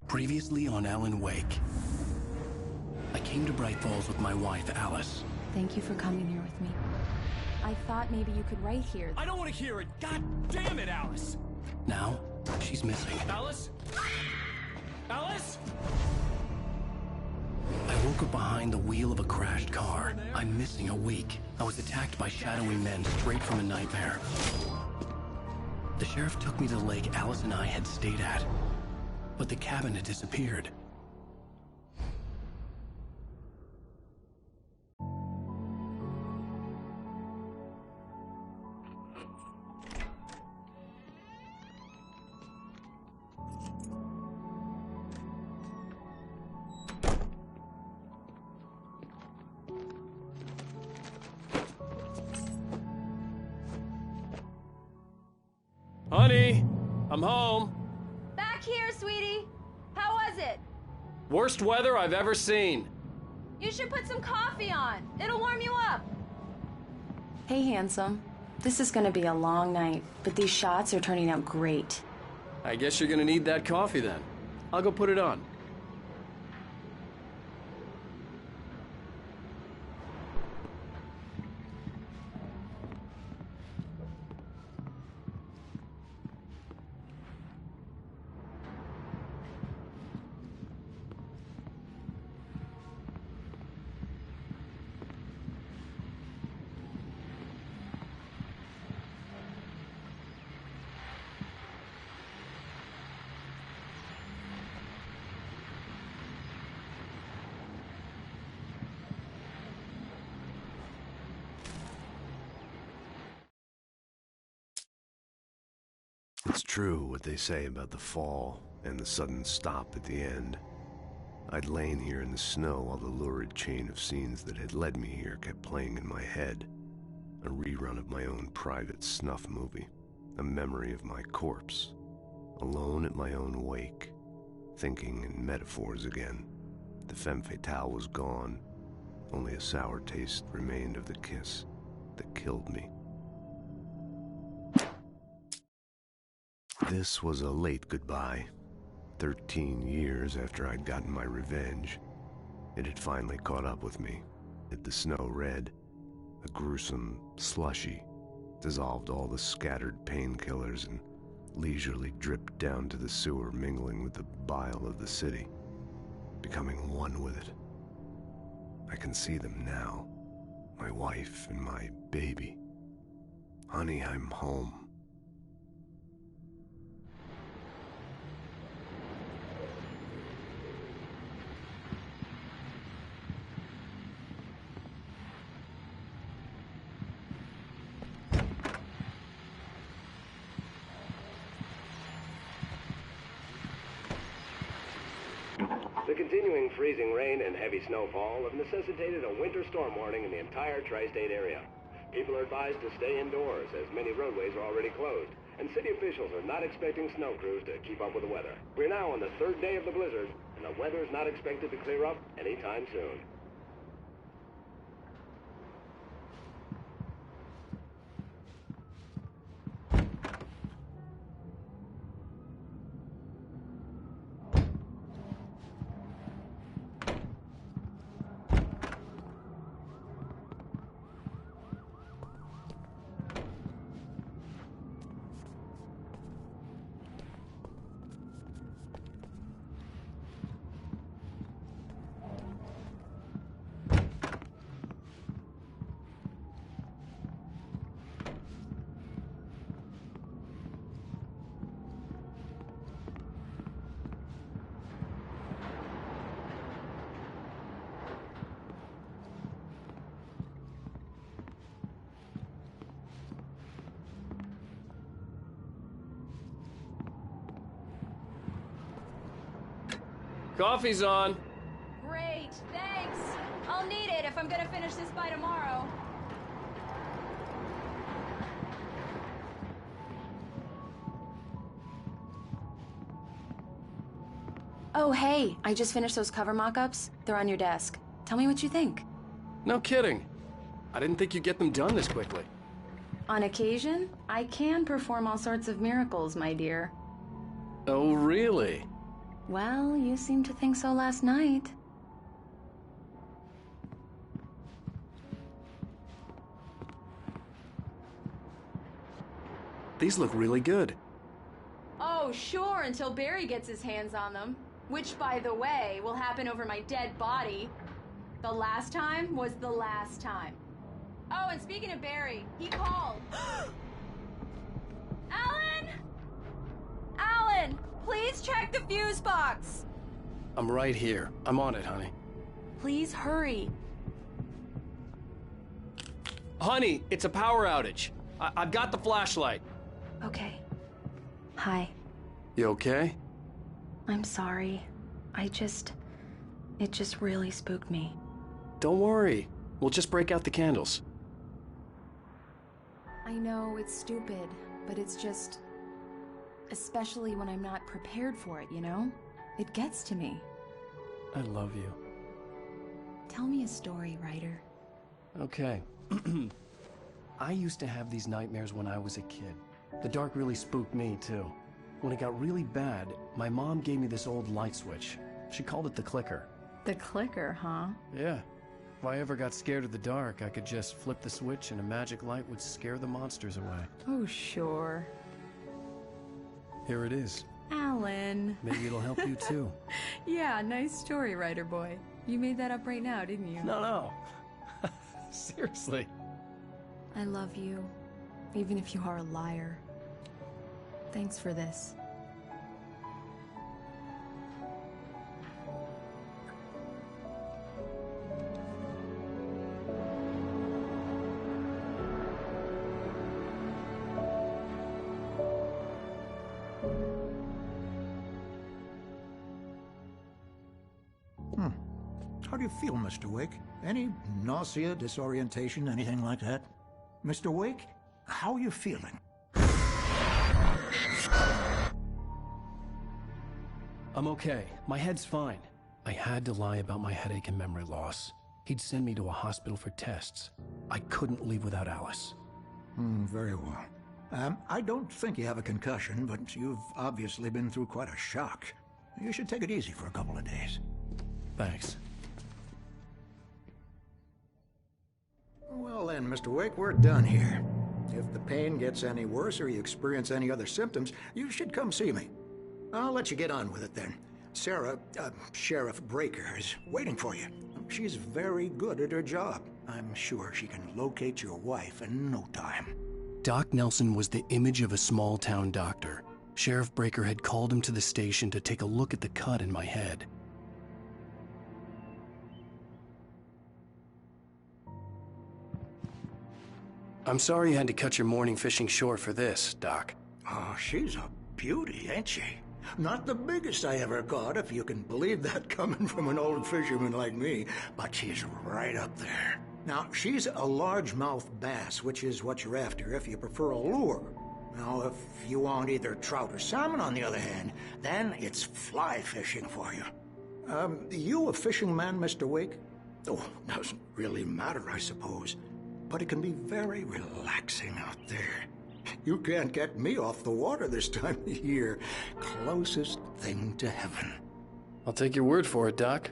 Previously on Alan Wake. I came to Bright Falls with my wife, Alice. Thank you for coming here with me. I thought maybe you could write here. I don't want to hear it! God damn it, Alice! Now, she's missing. Alice? Alice? I woke up behind the wheel of a crashed car. I'm missing a week. I was attacked by shadowy men straight from a nightmare. The sheriff took me to the lake Alice and I had stayed at. But the cabin had disappeared. Honey, I'm home. Back here, sweetie. How was it? Worst weather I've ever seen. You should put some coffee on. It'll warm you up. Hey, handsome. This is gonna be a long night, but these shots are turning out great. I guess you're gonna need that coffee then. I'll go put it on. It's true what they say about the fall and the sudden stop at the end. I'd lain here in the snow while the lurid chain of scenes that had led me here kept playing in my head. A rerun of my own private snuff movie. A memory of my corpse. Alone at my own wake. Thinking in metaphors again. The femme fatale was gone. Only a sour taste remained of the kiss that killed me. This was a late goodbye. 13 years after I'd gotten my revenge. It had finally caught up with me. Hit the snow red. A gruesome slushy. Dissolved all the scattered painkillers and leisurely dripped down to the sewer, mingling with the bile of the city. Becoming one with it. I can see them now. My wife and my baby. Honey, I'm home. The continuing freezing rain and heavy snowfall have necessitated a winter storm warning in the entire tri-state area. People are advised to stay indoors as many roadways are already closed, and city officials are not expecting snow crews to keep up with the weather. We're now on the third day of the blizzard, and the weather is not expected to clear up anytime soon. Coffee's on. Great, thanks. I'll need it if I'm gonna finish this by tomorrow. Oh, hey, I just finished those cover mock-ups. They're on your desk. Tell me what you think. No kidding. I didn't think you'd get them done this quickly. On occasion, I can perform all sorts of miracles, my dear. Oh, really? Well, you seemed to think so last night. These look really good. Oh, sure, until Barry gets his hands on them. Which, by the way, will happen over my dead body. The last time was the last time. Oh, and speaking of Barry, he called. Alan! Alan, please check the fuse box. I'm right here. I'm on it, honey. Please hurry. Honey, it's a power outage. I've got the flashlight. Okay. Hi. You okay? I'm sorry. It just really spooked me. Don't worry. We'll just break out the candles. I know it's stupid, but it's just... Especially when I'm not prepared for it, you know? It gets to me. I love you. Tell me a story, writer. Okay. I used to have these nightmares when I was a kid. The dark really spooked me, too. When it got really bad, my mom gave me this old light switch. She called it the clicker. The clicker, huh? Yeah. If I ever got scared of the dark, I could just flip the switch and a magic light would scare the monsters away. Oh, sure. Here it is. Alan. Maybe it'll help you, too. Yeah, nice story, writer boy. You made that up right now, didn't you? No. Seriously. I love you, even if you are a liar. Thanks for this. How do you feel, Mr. Wake? Any nausea, disorientation, anything like that? Mr. Wake, how are you feeling? I'm okay. My head's fine. I had to lie about my headache and memory loss. He'd send me to a hospital for tests. I couldn't leave without Alice. Very well. I don't think you have a concussion, but you've obviously been through quite a shock. You should take it easy for a couple of days. Thanks. Well then, Mr. Wake, we're done here. If the pain gets any worse or you experience any other symptoms, you should come see me. I'll let you get on with it then. Sarah, Sheriff Breaker, is waiting for you. She's very good at her job. I'm sure she can locate your wife in no time. Doc Nelson was the image of a small-town doctor. Sheriff Breaker had called him to the station to take a look at the cut in my head. I'm sorry you had to cut your morning fishing short for this, Doc. Oh, she's a beauty, ain't she? Not the biggest I ever caught, if you can believe that coming from an old fisherman like me, but she's right up there. Now, she's a largemouth bass, which is what you're after if you prefer a lure. Now, if you want either trout or salmon, on the other hand, then it's fly fishing for you. You a fishing man, Mr. Wake? Oh, doesn't really matter, I suppose. But it can be very relaxing out there. You can't get me off the water this time of year. Closest thing to heaven. I'll take your word for it, Doc.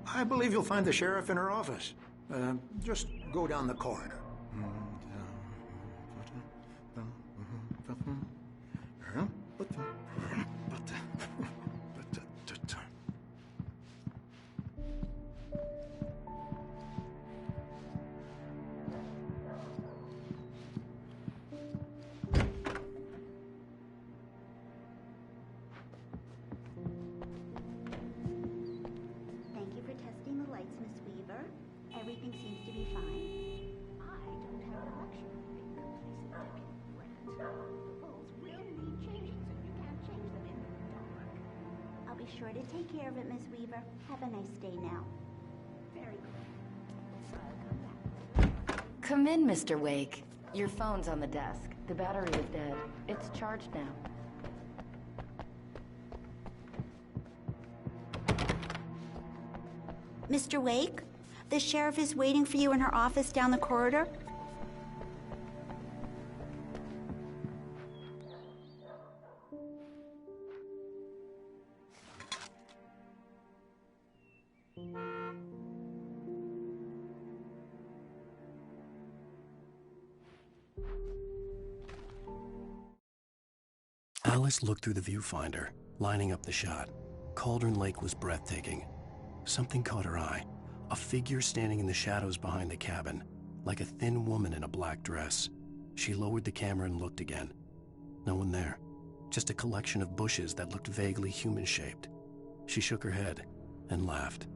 I believe you'll find the sheriff in her office. Just go down the corridor. Thank you for testing the lights, Miss Weaver. Everything seems to be fine. I don't have the luxury of being complacent, Brent. The rules will need changing, so you can't change them in the dark. I'll be sure to take care of it, Miss Weaver. Have a nice day now. Very good. I'll come back. Come in, Mr. Wake. Your phone's on the desk. The battery is dead. It's charged now. Mr. Wake, The sheriff is waiting for you in her office down the corridor. Alice looked through the viewfinder, lining up the shot. Cauldron Lake was breathtaking. Something caught her eye. A figure standing in the shadows behind the cabin, like a thin woman in a black dress. She lowered the camera and looked again. No one there. Just a collection of bushes that looked vaguely human-shaped. She shook her head and laughed.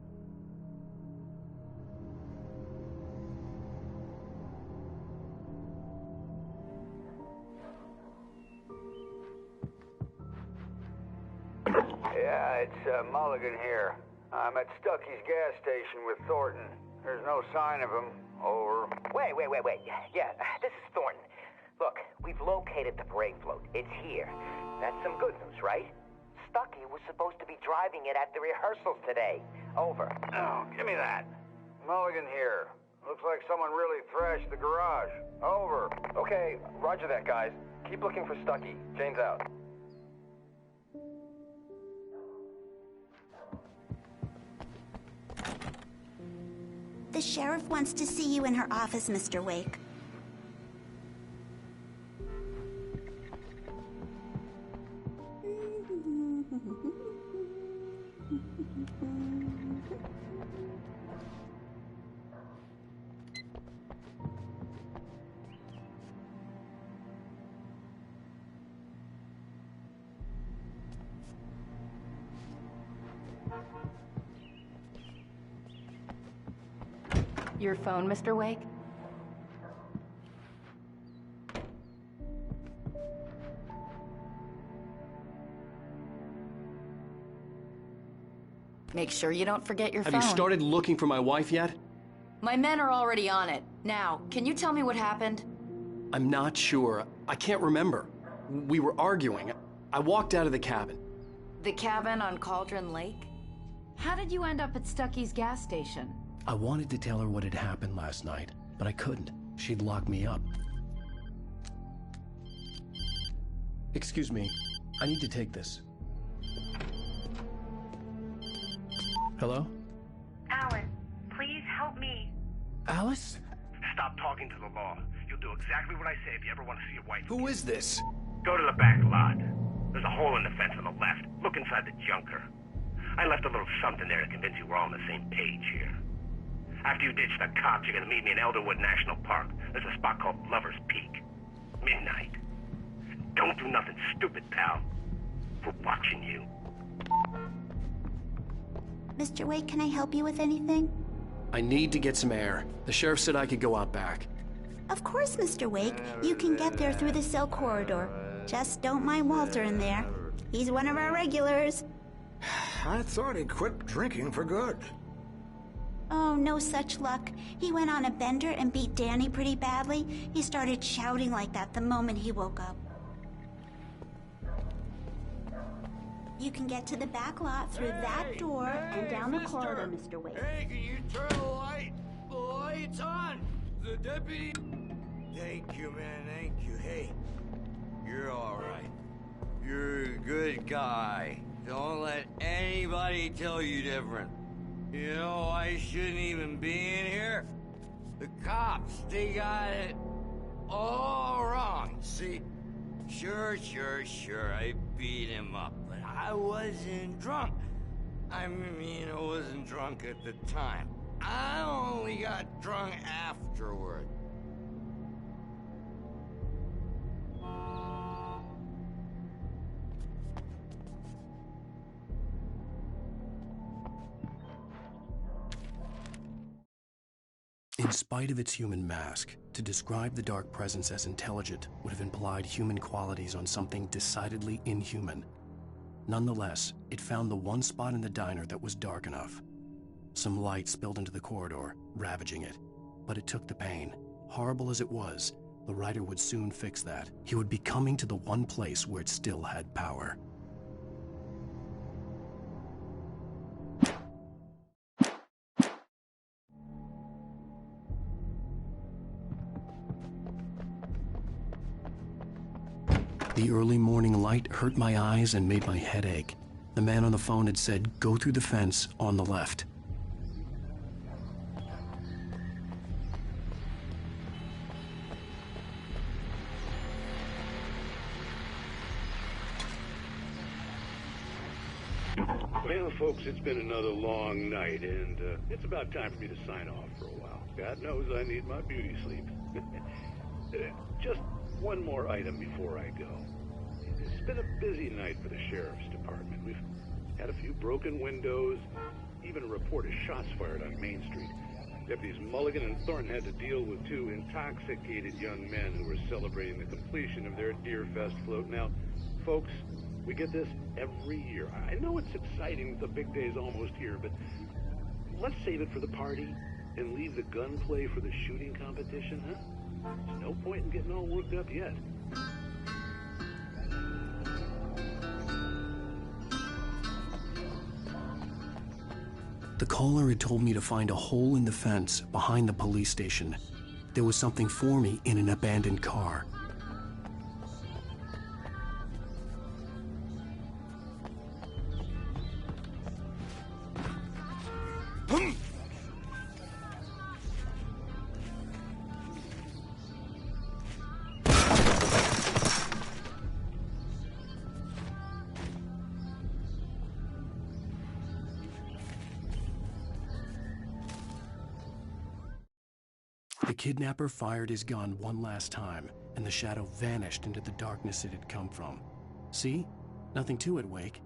Yeah, it's Mulligan here. I'm at Stucky's gas station with Thornton. There's no sign of him. Over. Wait. Yeah, this is Thornton. Look, we've located the brake float. It's here. That's some good news, right? Stucky was supposed to be driving it at the rehearsals today. Over. Oh, give me that. Mulligan here. Looks like someone really thrashed the garage. Over. Okay, roger that, guys. Keep looking for Stucky. Jane's out. The sheriff wants to see you in her office, Mr. Wake. Your phone, Mr. Wake? Make sure you don't forget your phone. Have you started looking for my wife yet? My men are already on it. Now, can you tell me what happened? I'm not sure. I can't remember. We were arguing. I walked out of the cabin. The cabin on Cauldron Lake? How did you end up at Stucky's gas station? I wanted to tell her what had happened last night, but I couldn't. She'd lock me up. Excuse me. I need to take this. Hello? Alan, please help me. Alice? Stop talking to the law. You'll do exactly what I say if you ever want to see your wife. Who is this? Go to the back lot. There's a hole in the fence on the left. Look inside the junker. I left a little something there to convince you we're all on the same page here. After you ditch the cops, you're gonna meet me in Elderwood National Park. There's a spot called Lover's Peak. Midnight. Don't do nothing stupid, pal. We're watching you. Mr. Wake, can I help you with anything? I need to get some air. The sheriff said I could go out back. Of course, Mr. Wake. You can get there through the cell corridor. Just don't mind Walter in there. He's one of our regulars. I thought he quit drinking for good. Oh, no such luck. He went on a bender and beat Danny pretty badly. He started shouting like that the moment he woke up. You can get to the back lot through that door and down the corridor, Mr. Wake. Hey, can you turn the light? The light's on. The deputy... Thank you, man, thank you. Hey, you're all right. You're a good guy. Don't let anybody tell you different. You know, I shouldn't even be in here. The cops, they got it all wrong. See, sure, I beat him up, but I wasn't drunk. I mean, I wasn't drunk at the time. I only got drunk afterward. In spite of its human mask, to describe the dark presence as intelligent would have implied human qualities on something decidedly inhuman. Nonetheless, it found the one spot in the diner that was dark enough. Some light spilled into the corridor, ravaging it. But it took the pain. Horrible as it was, the writer would soon fix that. He would be coming to the one place where it still had power. The early morning light hurt my eyes and made my head ache. The man on the phone had said, go through the fence on the left. Well, folks, it's been another long night, and it's about time for me to sign off for a while. God knows I need my beauty sleep. Just one more item before I go. It's been a busy night for the Sheriff's Department. We've had a few broken windows, even a report of shots fired on Main Street. Deputies Mulligan and Thornton had to deal with two intoxicated young men who were celebrating the completion of their Deer Fest float. Now, folks, we get this every year. I know it's exciting, the big day's almost here, but let's save it for the party and leave the gunplay for the shooting competition, huh? There's no point in getting all worked up yet. The caller had told me to find a hole in the fence behind the police station. There was something for me in an abandoned car. The kidnapper fired his gun one last time, and the shadow vanished into the darkness it had come from. See? Nothing to it, Wake.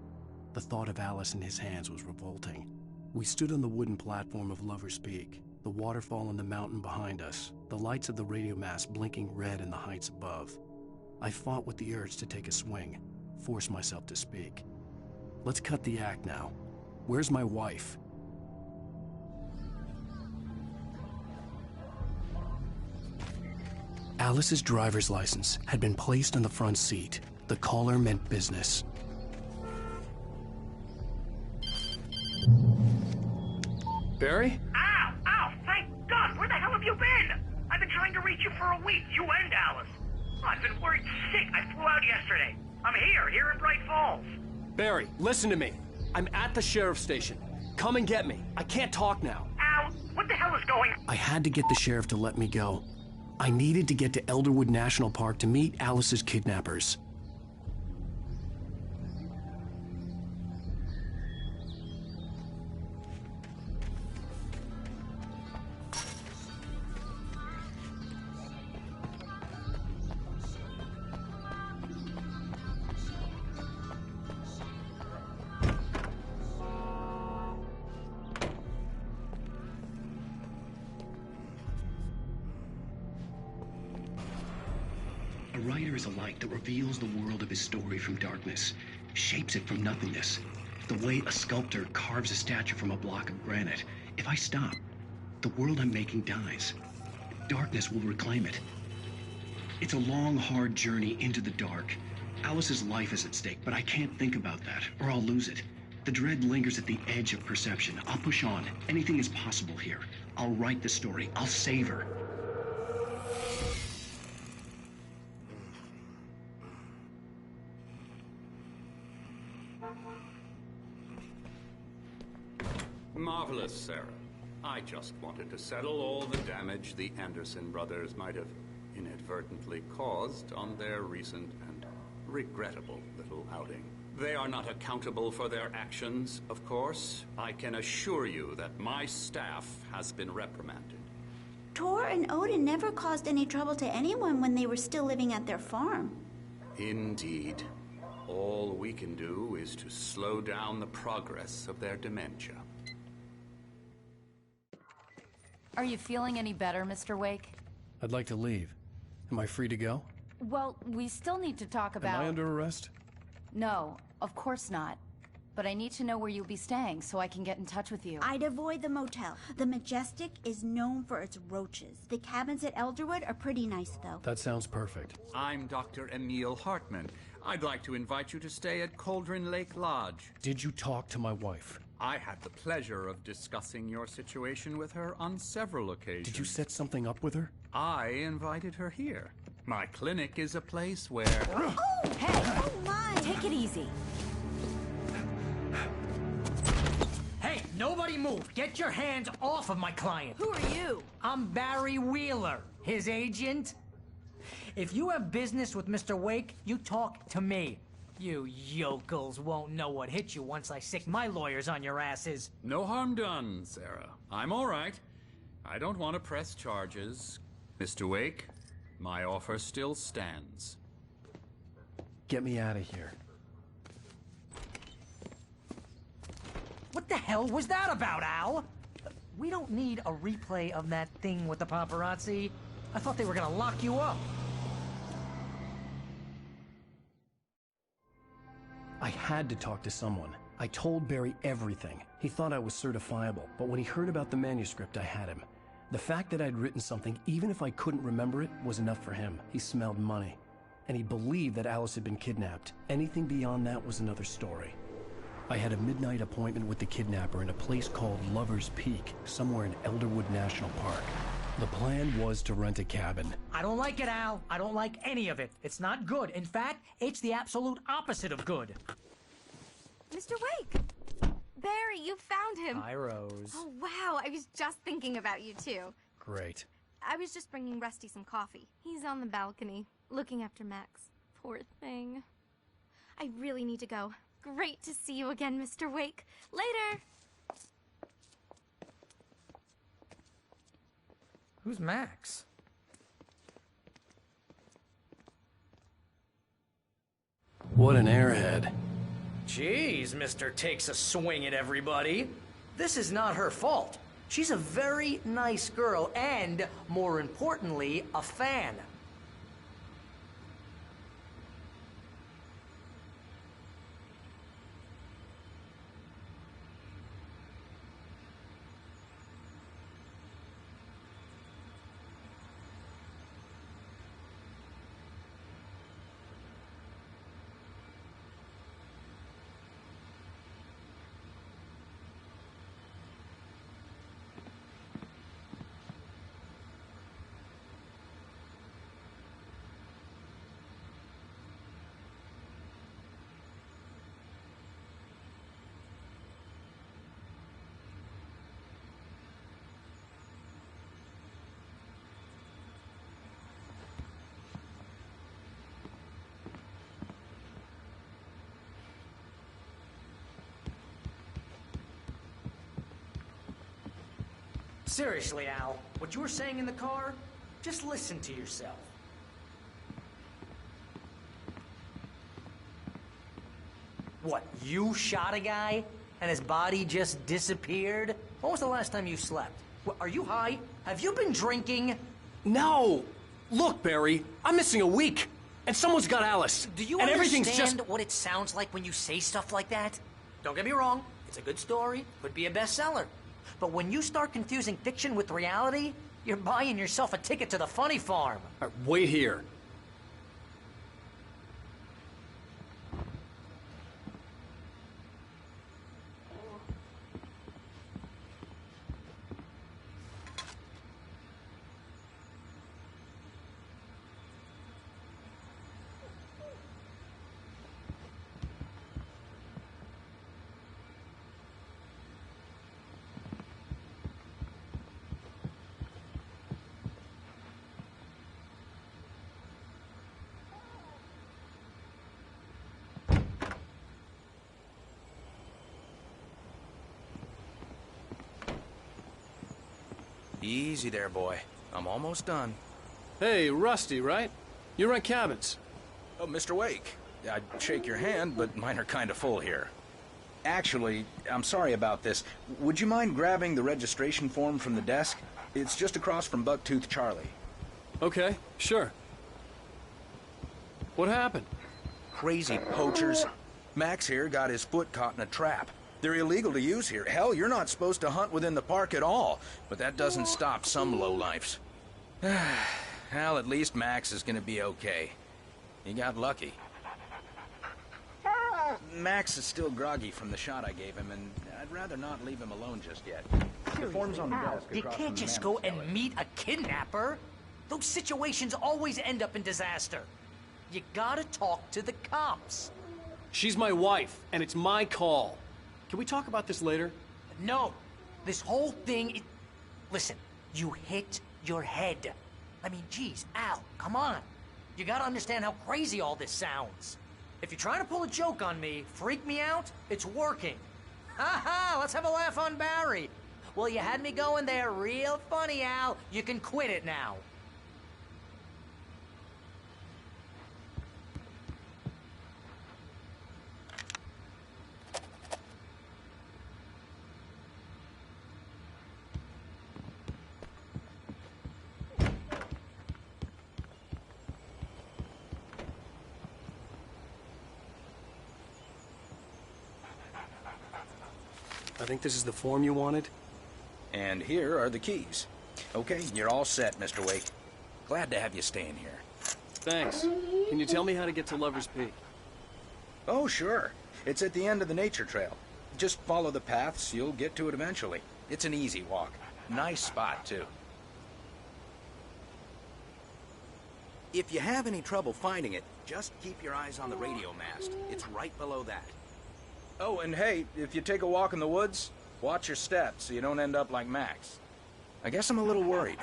The thought of Alice in his hands was revolting. We stood on the wooden platform of Lover's Peak, the waterfall and the mountain behind us, the lights of the radio mast blinking red in the heights above. I fought with the urge to take a swing, force myself to speak. Let's cut the act now. Where's my wife? Alice's driver's license had been placed on the front seat. The caller meant business. Barry? Ow! Ow! Thank God! Where the hell have you been? I've been trying to reach you for a week, you and Alice. Oh, I've been worried sick. I flew out yesterday. I'm here in Bright Falls. Barry, listen to me. I'm at the sheriff's station. Come and get me. I can't talk now. Ow! What the hell is going on? I had to get the sheriff to let me go. I needed to get to Elderwood National Park to meet Alice's kidnappers. A writer is a light that reveals the world of his story from darkness, shapes it from nothingness. The way a sculptor carves a statue from a block of granite. If I stop, the world I'm making dies. Darkness will reclaim it. It's a long, hard journey into the dark. Alice's life is at stake, but I can't think about that, or I'll lose it. The dread lingers at the edge of perception. I'll push on. Anything is possible here. I'll write the story. I'll save her. Marvelous, Sarah. I just wanted to settle all the damage the Anderson brothers might have inadvertently caused on their recent and regrettable little outing. They are not accountable for their actions, of course. I can assure you that my staff has been reprimanded. Tor and Odin never caused any trouble to anyone when they were still living at their farm. Indeed. All we can do is to slow down the progress of their dementia. Are you feeling any better, Mr. Wake? I'd like to leave. Am I free to go? Well, we still need to talk about... Am I under arrest? No, of course not. But I need to know where you'll be staying so I can get in touch with you. I'd avoid the motel. The Majestic is known for its roaches. The cabins at Elderwood are pretty nice, though. That sounds perfect. I'm Dr. Emil Hartman. I'd like to invite you to stay at Cauldron Lake Lodge. Did you talk to my wife? I had the pleasure of discussing your situation with her on several occasions. Did you set something up with her? I invited her here. My clinic is a place where... Oh, hey! Oh, my! Take it easy. Hey, nobody move! Get your hands off of my client! Who are you? I'm Barry Wheeler, his agent. If you have business with Mr. Wake, you talk to me. You yokels won't know what hit you once I sick my lawyers on your asses. No harm done, Sarah. I'm all right. I don't want to press charges. Mr. Wake, my offer still stands. Get me out of here. What the hell was that about, Al? We don't need a replay of that thing with the paparazzi. I thought they were gonna lock you up. I had to talk to someone. I told Barry everything. He thought I was certifiable, but when he heard about the manuscript, I had him. The fact that I'd written something, even if I couldn't remember it, was enough for him. He smelled money. And he believed that Alice had been kidnapped. Anything beyond that was another story. I had a midnight appointment with the kidnapper in a place called Lover's Peak, somewhere in Elderwood National Park. The plan was to rent a cabin. I don't like it, Al. I don't like any of it. It's not good. In fact, it's the absolute opposite of good. Mr. Wake! Barry, you found him! Hi, Rose. Oh, wow. I was just thinking about you, too. Great. I was just bringing Rusty some coffee. He's on the balcony, looking after Max. Poor thing. I really need to go. Great to see you again, Mr. Wake. Later! Who's Max? What an airhead. Jeez, Mr. Takes a swing at everybody. This is not her fault. She's a very nice girl and, more importantly, a fan. Seriously, Al, what you were saying in the car, just listen to yourself. What, you shot a guy and his body just disappeared? When was the last time you slept? What, are you high? Have you been drinking? No! Look, Barry, I'm missing a week, and someone's got Alice. Do you and understand everything's just... what it sounds like when you say stuff like that? Don't get me wrong, it's a good story, could be a bestseller. But when you start confusing fiction with reality, you're buying yourself a ticket to the funny farm. Wait here. Easy there, boy. I'm almost done. Hey, Rusty, right? You rent cabins. Oh, Mr. Wake. I'd shake your hand, but mine are kind of full here. Actually, I'm sorry about this. Would you mind grabbing the registration form from the desk? It's just across from Bucktooth Charlie. Okay, sure. What happened? Crazy poachers. Max here got his foot caught in a trap. They're illegal to use here. Hell, you're not supposed to hunt within the park at all. But that doesn't stop some lowlifes. Well, at least Max is gonna be okay. He got lucky. Max is still groggy from the shot I gave him, and I'd rather not leave him alone just yet. The form's on the desk. You can't just go and meet a kidnapper. Those situations always end up in disaster. You gotta talk to the cops. She's my wife, and it's my call. Can we talk about this later? No. This whole thing... Listen, you hit your head. I mean, geez, Al, come on. You gotta understand how crazy all this sounds. If you're trying to pull a joke on me, freak me out, it's working. Ha ha, let's have a laugh on Barry. Well, you had me going there real funny, Al. You can quit it now. I think this is the form you wanted. And here are the keys. Okay, you're all set, Mr. Wake. Glad to have you staying here. Thanks. Can you tell me how to get to Lover's Peak? Oh, sure. It's at the end of the nature trail. Just follow the paths, you'll get to it eventually. It's an easy walk. Nice spot, too. If you have any trouble finding it, just keep your eyes on the radio mast. It's right below that. Oh, and hey, if you take a walk in the woods, watch your steps so you don't end up like Max. I guess I'm a little worried.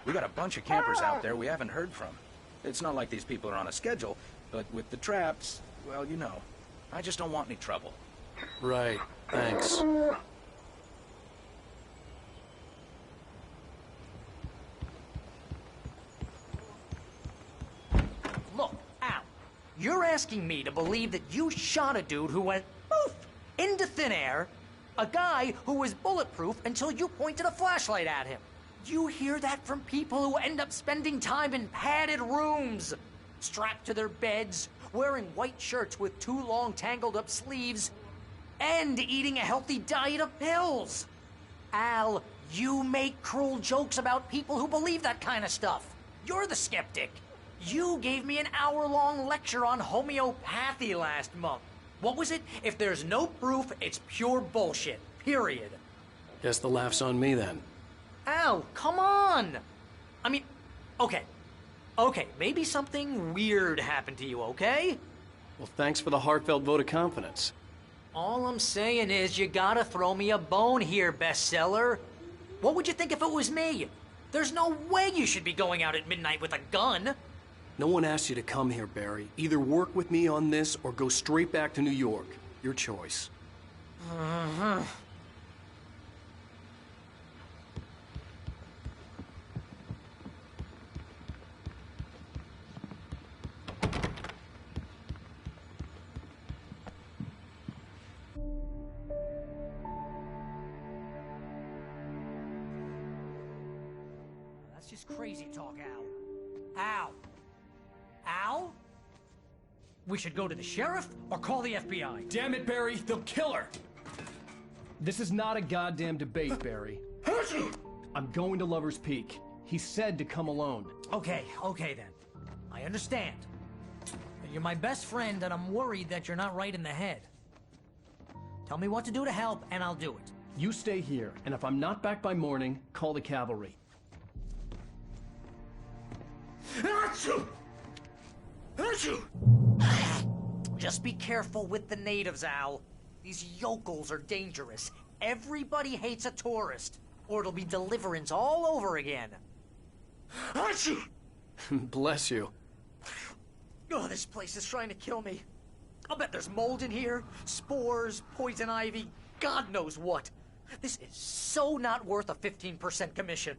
We got a bunch of campers out there we haven't heard from. It's not like these people are on a schedule, but with the traps, well, you know. I just don't want any trouble. Right. Thanks. Look, Al, you're asking me to believe that you shot a dude who went poof into thin air, a guy who was bulletproof until you pointed a flashlight at him. You hear that from people who end up spending time in padded rooms, strapped to their beds, wearing white shirts with too long tangled up sleeves, and eating a healthy diet of pills. Al, you make cruel jokes about people who believe that kind of stuff. You're the skeptic. You gave me an hour-long lecture on homeopathy last month. What was it? If there's no proof, it's pure bullshit. Period. Guess the laugh's on me then. Al, come on! I mean, okay. Okay, maybe something weird happened to you, okay? Well, thanks for the heartfelt vote of confidence. All I'm saying is you gotta throw me a bone here, bestseller. What would you think if it was me? There's no way you should be going out at midnight with a gun. No one asked you to come here, Barry. Either work with me on this or go straight back to New York. Your choice. That's just crazy talk, Al. Al! Al? We should go to the sheriff or call the FBI. Damn it, Barry, they'll kill her! This is not a goddamn debate, Barry. I'm going to Lover's Peak. He said to come alone. Okay then. I understand. You're my best friend and I'm worried that you're not right in the head. Tell me what to do to help and I'll do it. You stay here, and if I'm not back by morning, call the cavalry. Just be careful with the natives, Al. These yokels are dangerous. Everybody hates a tourist, or it'll be deliverance all over again. Bless you. Oh, this place is trying to kill me. I'll bet there's mold in here, spores, poison ivy, God knows what. This is so not worth a 15% commission.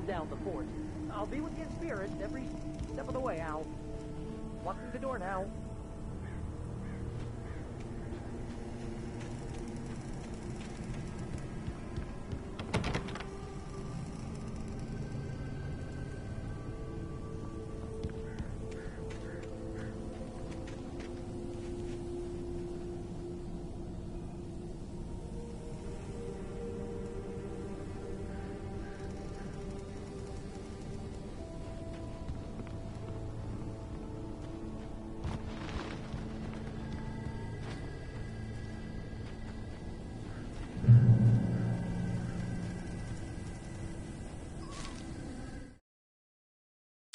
hold down the fort. I'll be with you in spirit every step of the way, Al. Walk through the door now.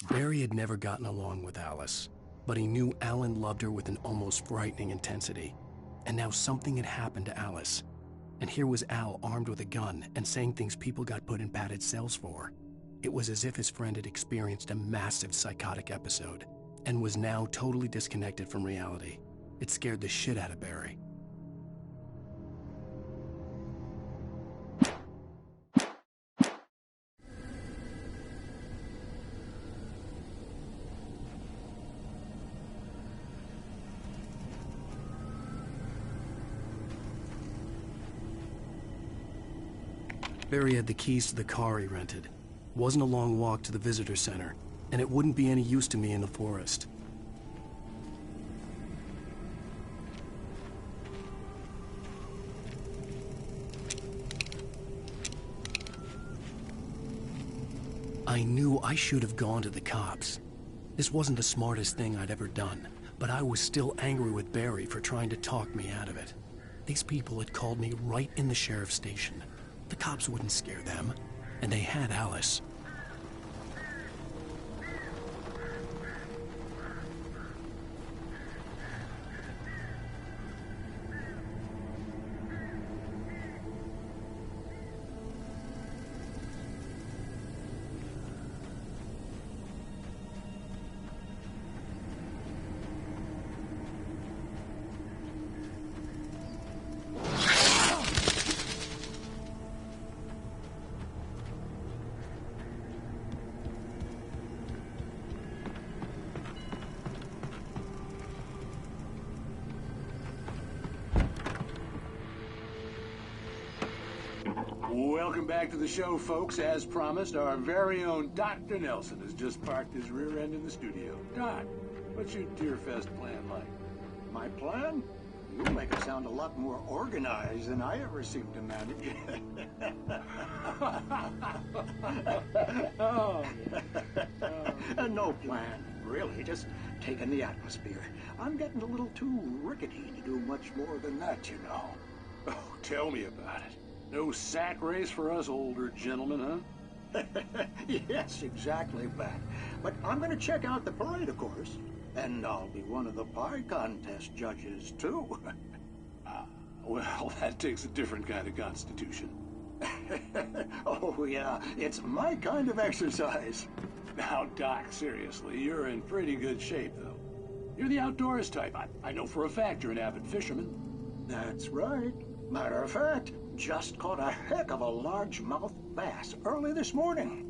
Barry had never gotten along with Alice, but he knew Alan loved her with an almost frightening intensity. And now something had happened to Alice. And here was Al armed with a gun and saying things people got put in padded cells for. It was as if his friend had experienced a massive psychotic episode and was now totally disconnected from reality. It scared the shit out of Barry. Barry had the keys to the car he rented. It wasn't a long walk to the visitor center, and it wouldn't be any use to me in the forest. I knew I should have gone to the cops. This wasn't the smartest thing I'd ever done, but I was still angry with Barry for trying to talk me out of it. These people had called me right in the sheriff's station. The cops wouldn't scare them, and they had Alice. Welcome back to the show, folks. As promised, our very own Dr. Nelson has just parked his rear end in the studio. Doc, what's your Deerfest plan like? My plan? You make it sound a lot more organized than I ever seem to manage. No plan, really. Just taking the atmosphere. I'm getting a little too rickety to do much more than that, you know. Oh, tell me about it. No sack race for us older gentlemen, huh? Yes, exactly, Pat. But I'm going to check out the parade, of course. And I'll be one of the pie contest judges, too. Well, that takes a different kind of constitution. Oh, yeah. It's my kind of exercise. Now, Doc, seriously, you're in pretty good shape, though. You're the outdoors type. I know for a fact you're an avid fisherman. That's right. Matter of fact, just caught a heck of a largemouth bass early this morning.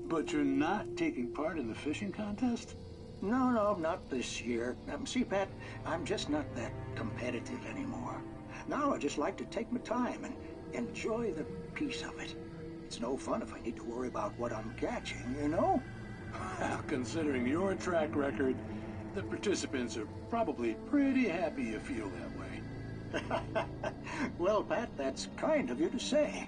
But you're not taking part in the fishing contest? No, not this year. See, Pat, I'm just not that competitive anymore. Now I just like to take my time and enjoy the peace of it. It's no fun if I need to worry about what I'm catching, you know? Well, considering your track record, the participants are probably pretty happy you feel that way. Well, Pat, that's kind of you to say.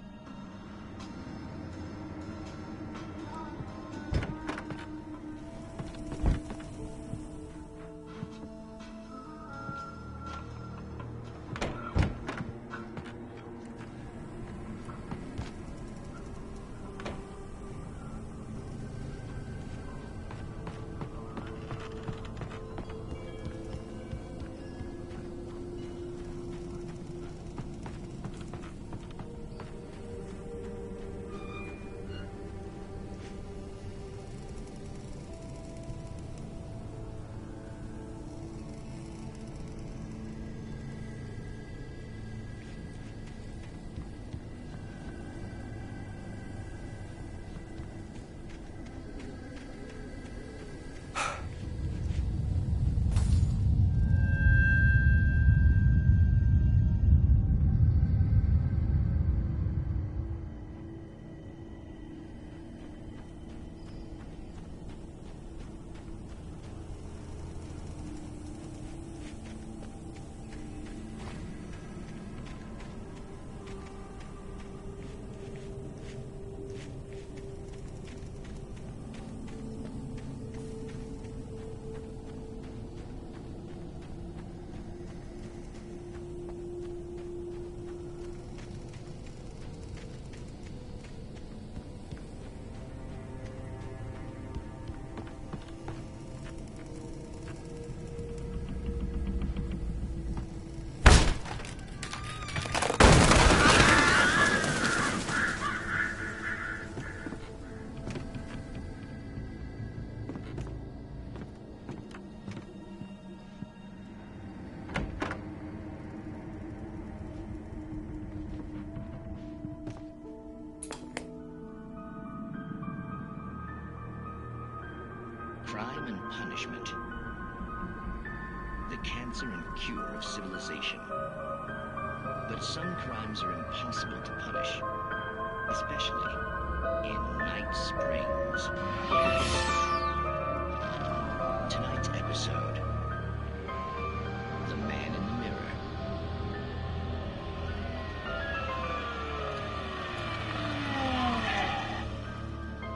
crime and punishment. The cancer and cure of civilization. But some crimes are impossible to punish, especially in Night Springs. Tonight's episode, The Man in the Mirror.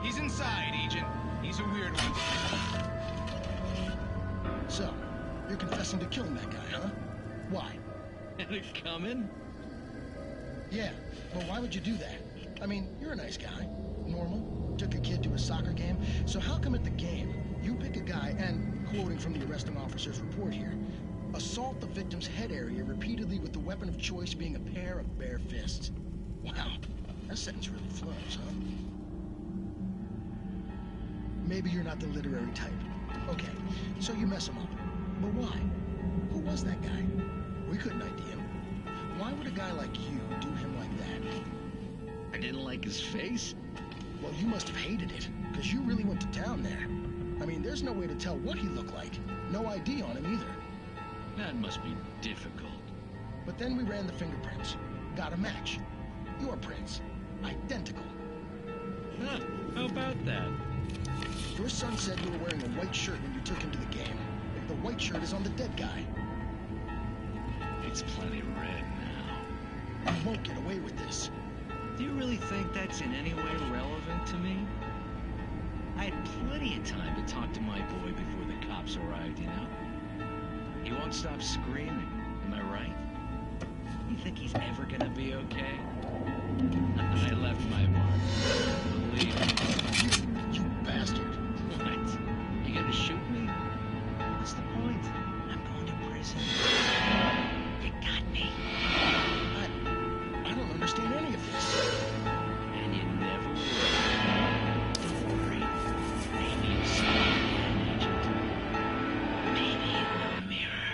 He's inside, Agent. He's a weird one. So, you're confessing to killing that guy, huh? Why? Had it coming? Yeah, but why would you do that? I mean, you're a nice guy. Normal. Took a kid to a soccer game. So how come at the game, you pick a guy and, quoting from the arresting officer's report here, assault the victim's head area repeatedly with the weapon of choice being a pair of bare fists? Wow, that sentence really flows, huh? Maybe you're not the literary type. Okay, so you mess him up. But why? Who was that guy? We couldn't ID him. Why would a guy like you do him like that? I didn't like his face? Well, you must have hated it, because you really went to town there. I mean, there's no way to tell what he looked like. No ID on him either. That must be difficult. But then we ran the fingerprints. Got a match. Your prints. Identical. Huh, how about that? Your son said you were wearing a white shirt when you took him to the game. The white shirt is on the dead guy. It's plenty red now. You won't get away with this. Do you really think that's in any way relevant to me? I had plenty of time to talk to my boy before the cops arrived, you know? He won't stop screaming, am I right? You think he's ever gonna be okay? I left my mark. Believe me. You bastard. What? You gonna shoot me? What's the point? I'm going to prison. You got me. I don't understand any of this. And you never will. Don't worry. Maybe you'll see me again, Agent. Maybe in the mirror.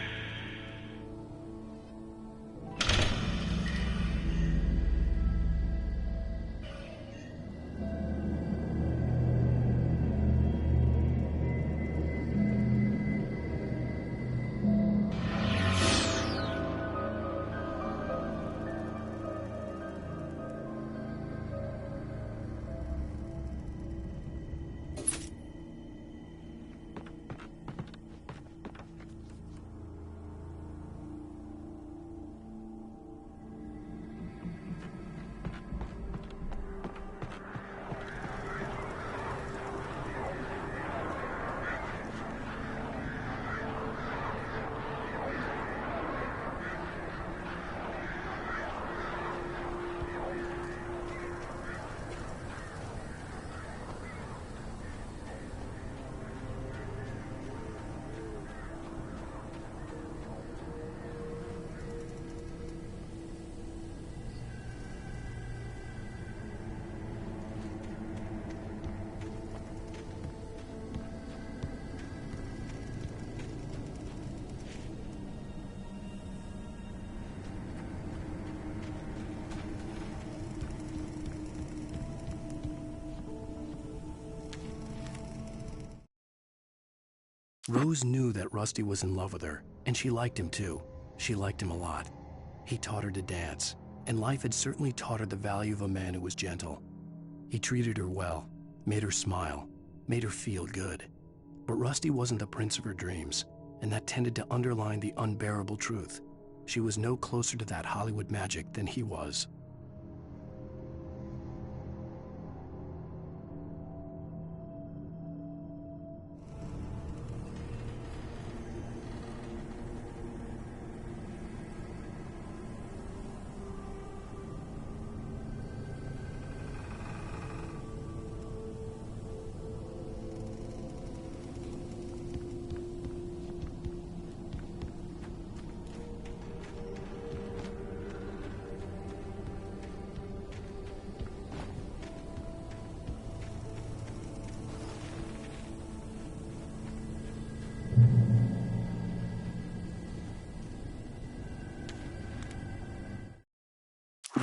Rose knew that Rusty was in love with her, and she liked him too. She liked him a lot. He taught her to dance, and life had certainly taught her the value of a man who was gentle. He treated her well, made her smile, made her feel good. But Rusty wasn't the prince of her dreams, and that tended to underline the unbearable truth. She was no closer to that Hollywood magic than he was.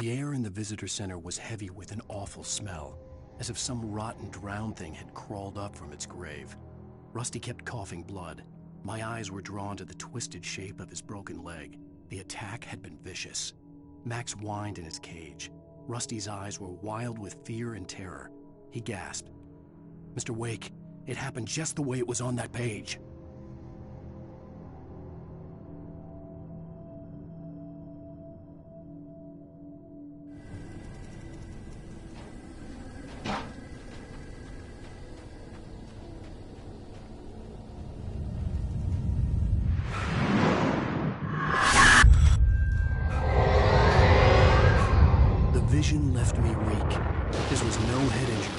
The air in the visitor center was heavy with an awful smell, as if some rotten drowned thing had crawled up from its grave. Rusty kept coughing blood. My eyes were drawn to the twisted shape of his broken leg. The attack had been vicious. Max whined in his cage. Rusty's eyes were wild with fear and terror. He gasped. "Mr. Wake, it happened just the way it was on that page." The vision left me weak. This was no head injury.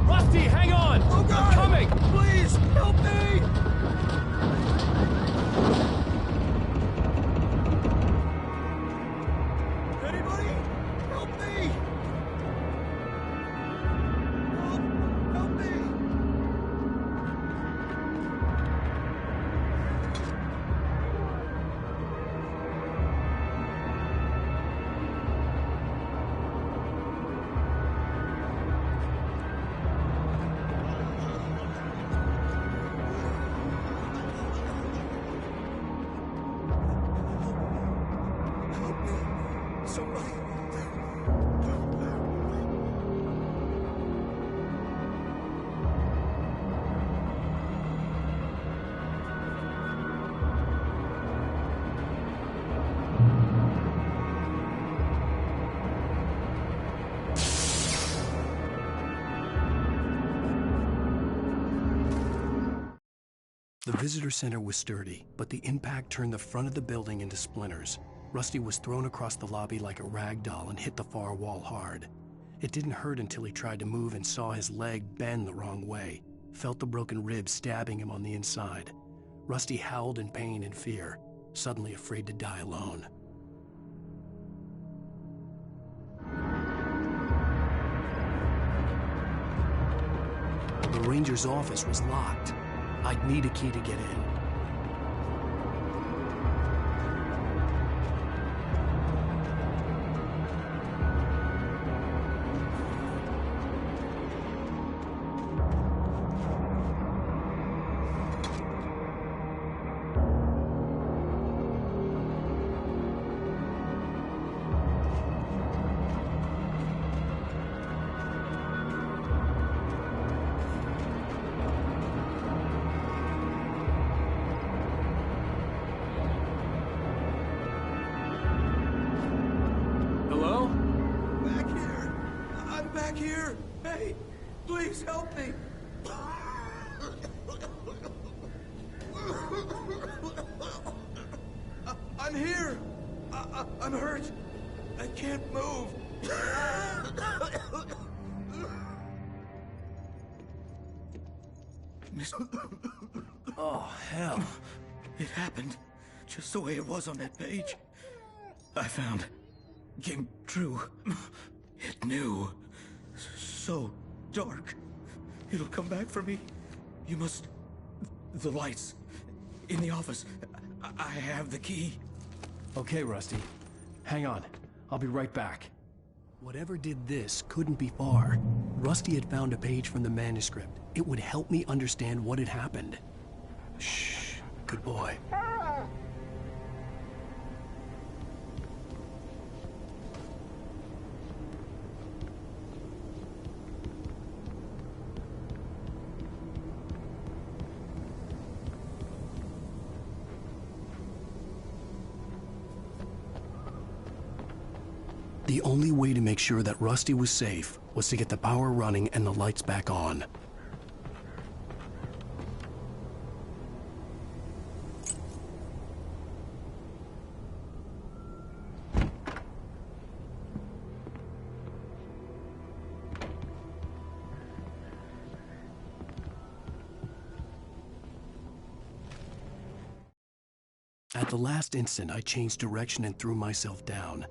Rusty, hang on! Oh God! I'm coming! Please, help me! Anybody? Help me! Help me! Somebody. The visitor center was sturdy, but the impact turned the front of the building into splinters. Rusty was thrown across the lobby like a rag doll and hit the far wall hard. It didn't hurt until he tried to move and saw his leg bend the wrong way, felt the broken rib stabbing him on the inside. Rusty howled in pain and fear, suddenly afraid to die alone. The ranger's office was locked. I'd need a key to get in. Hello? Back here! I'm back here! Hey, please help me! I'm here! I'm hurt! I can't move! Oh, hell. It happened just the way it was on that page. I found. Came true. It knew. So dark. It'll come back for me. You must. The lights. In the office. I have the key. Okay, Rusty. Hang on. I'll be right back. Whatever did this couldn't be far. Rusty had found a page from the manuscript. It would help me understand what had happened. Shh. Good boy. The only way to make sure that Rusty was safe was to get the power running and the lights back on. At the last instant, I changed direction and threw myself down.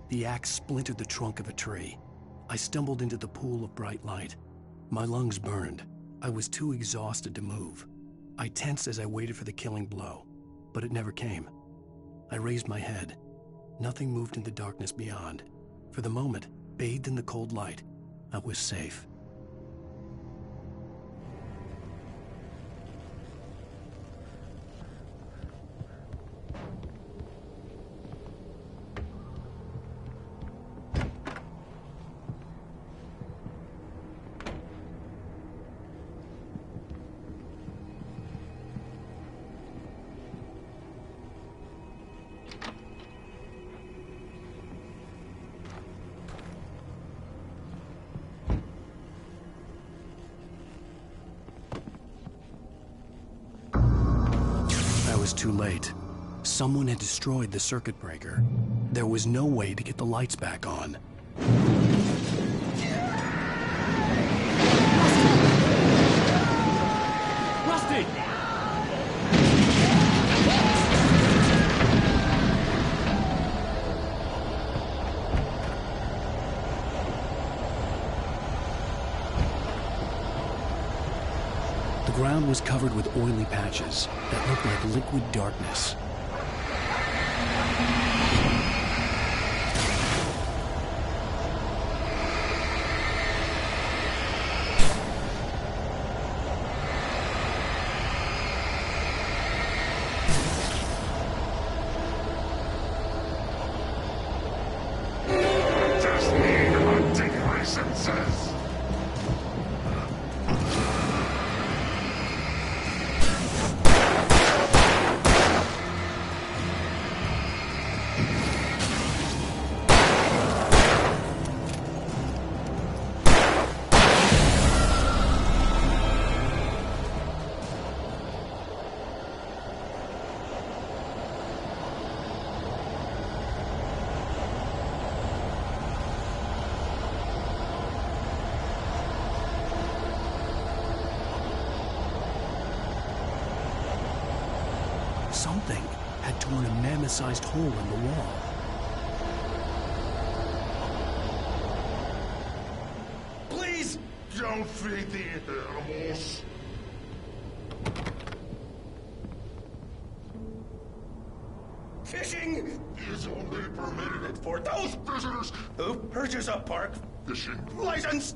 The axe splintered the trunk of a tree. I stumbled into the pool of bright light. My lungs burned. I was too exhausted to move. I tensed as I waited for the killing blow, but it never came. I raised my head. Nothing moved in the darkness beyond. For the moment, bathed in the cold light, I was safe. I was too late. Someone had destroyed the circuit breaker. There was no way to get the lights back on. Rusty! The ground was covered with oily patches that looked like liquid darkness. Something had torn a mammoth-sized hole in the wall. Please don't feed the animals. Fishing is only permitted for those visitors who purchase a park fishing license.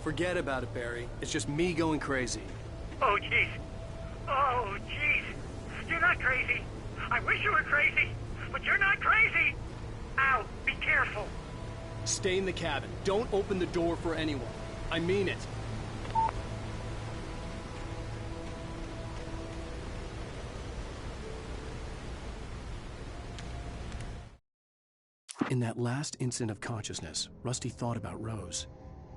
Forget about it, Barry. It's just me going crazy. Oh, jeez. Oh, jeez. You're not crazy. I wish you were crazy, but you're not crazy. Al, be careful. Stay in the cabin. Don't open the door for anyone. I mean it. In that last instant of consciousness, Rusty thought about Rose.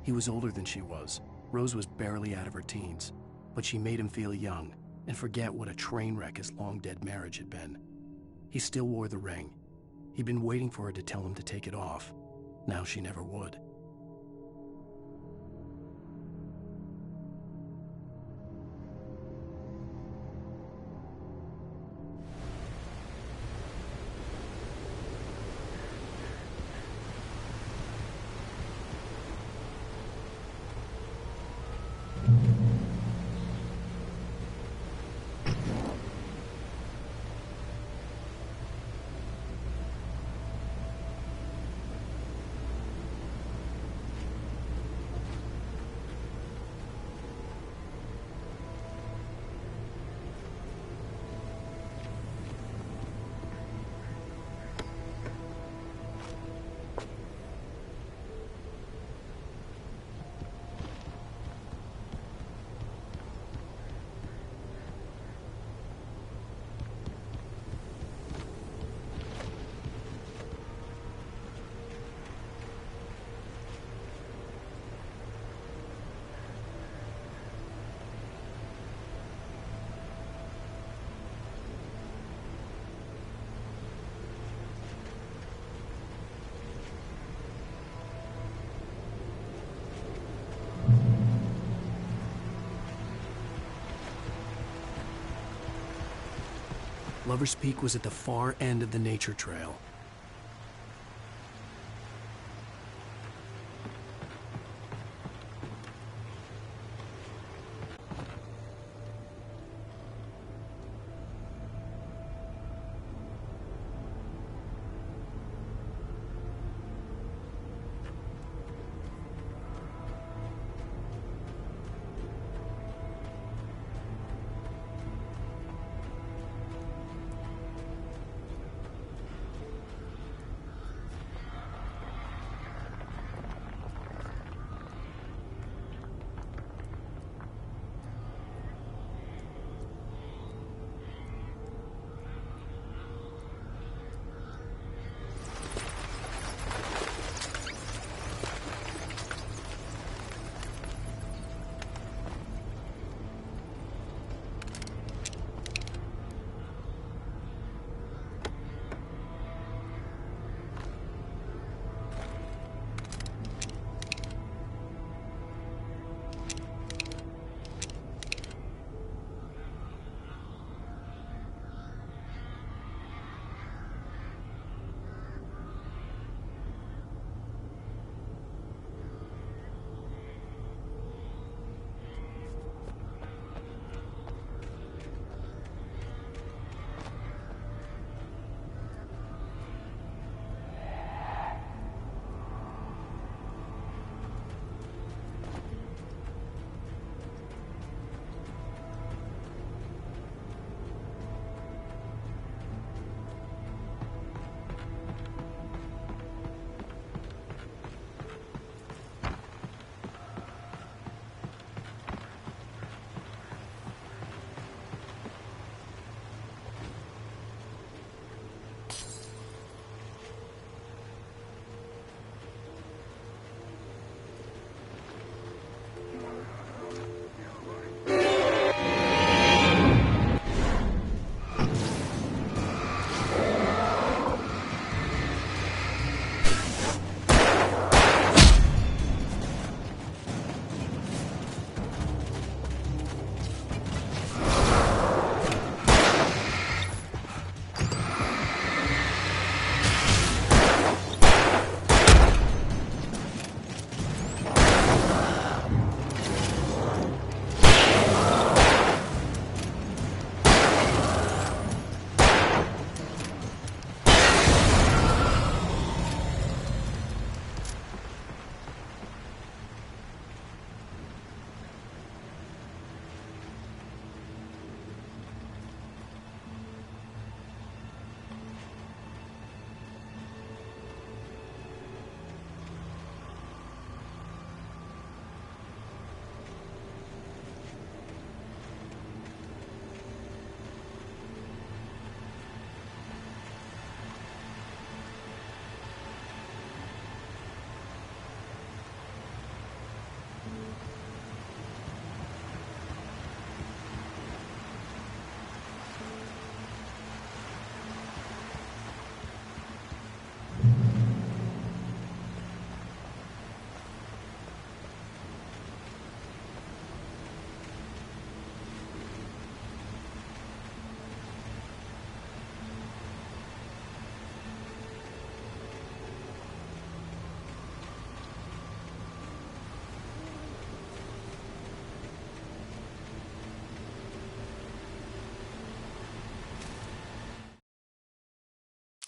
He was older than she was. Rose was barely out of her teens, but she made him feel young and forget what a train wreck his long-dead marriage had been. He still wore the ring. He'd been waiting for her to tell him to take it off. Now she never would. Lover's Peak was at the far end of the nature trail.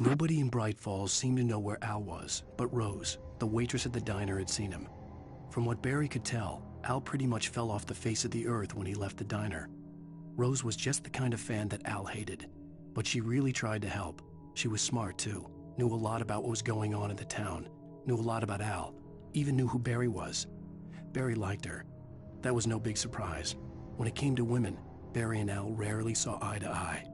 Nobody in Bright Falls seemed to know where Al was, but Rose, the waitress at the diner, had seen him. From what Barry could tell, Al pretty much fell off the face of the earth when he left the diner. Rose was just the kind of fan that Al hated, but she really tried to help. She was smart, too, knew a lot about what was going on in the town, knew a lot about Al, even knew who Barry was. Barry liked her. That was no big surprise. When it came to women, Barry and Al rarely saw eye to eye.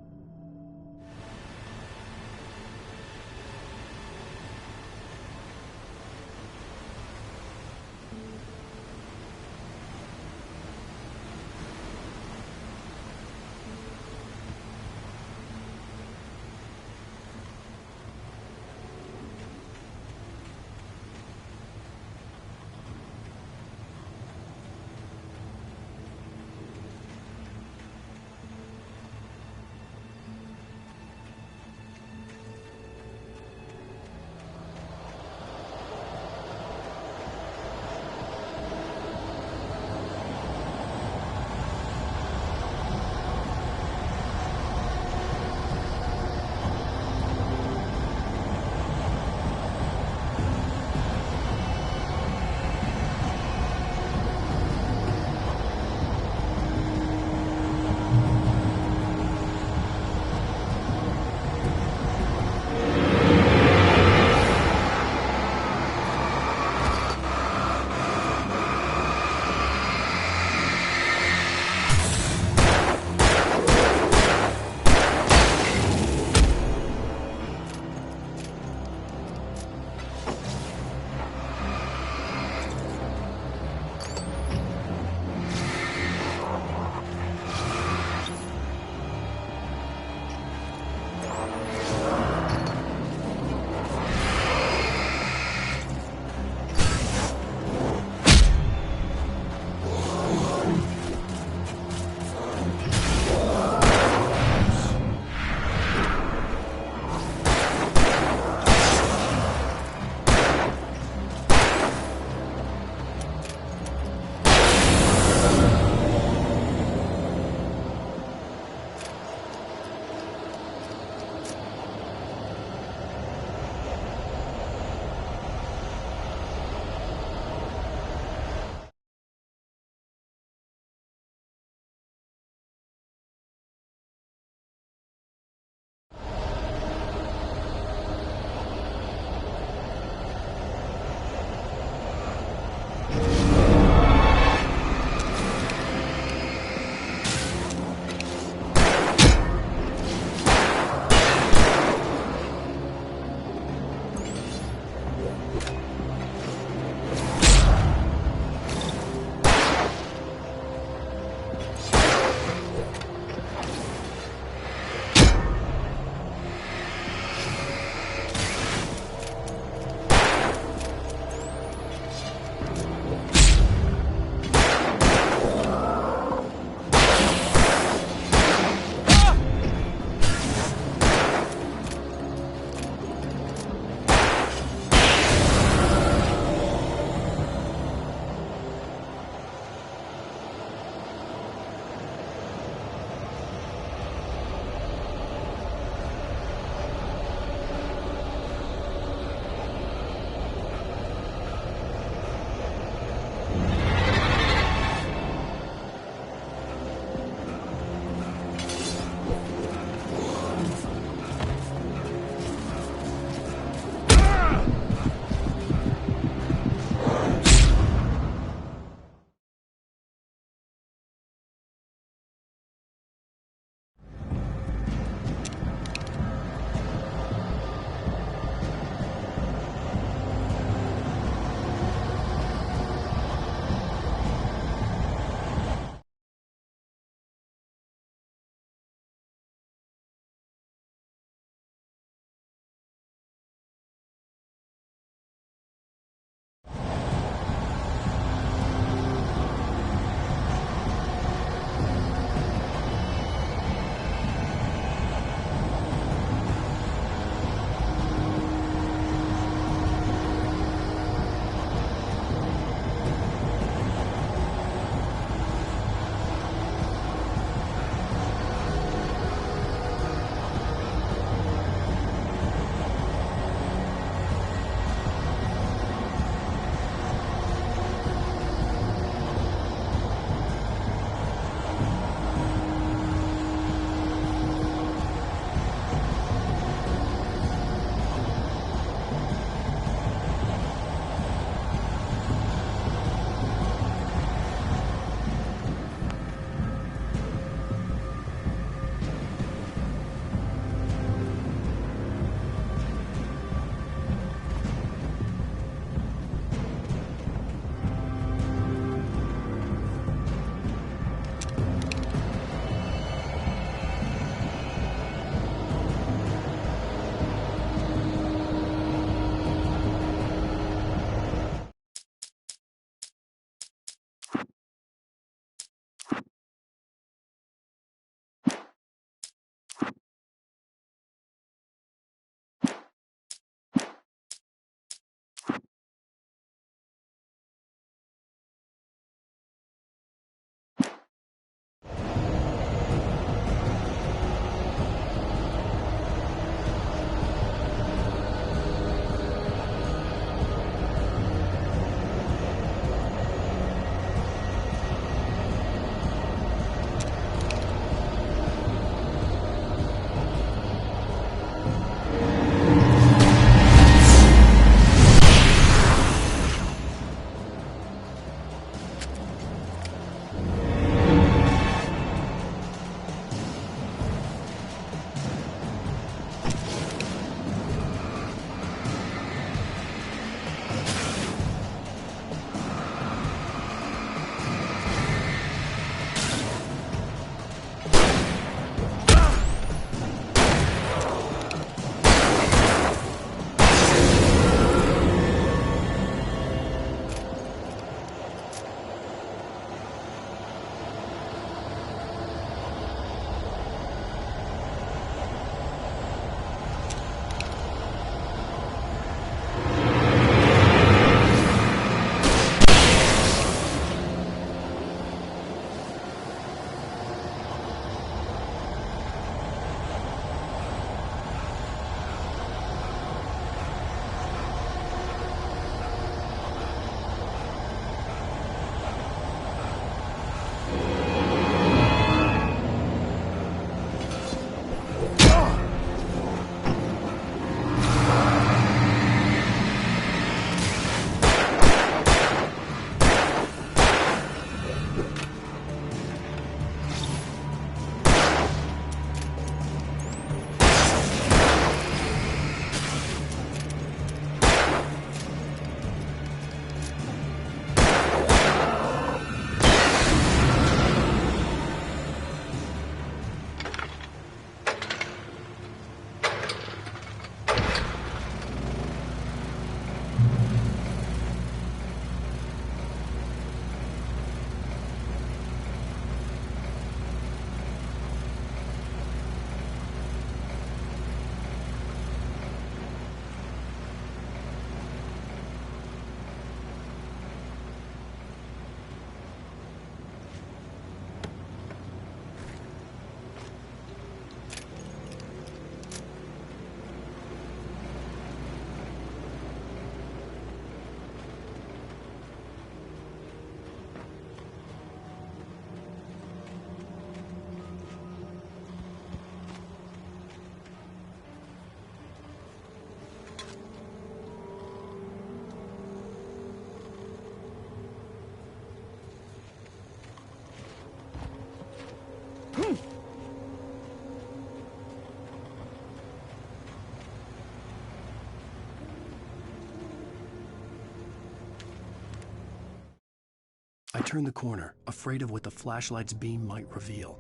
I turned the corner, afraid of what the flashlight's beam might reveal.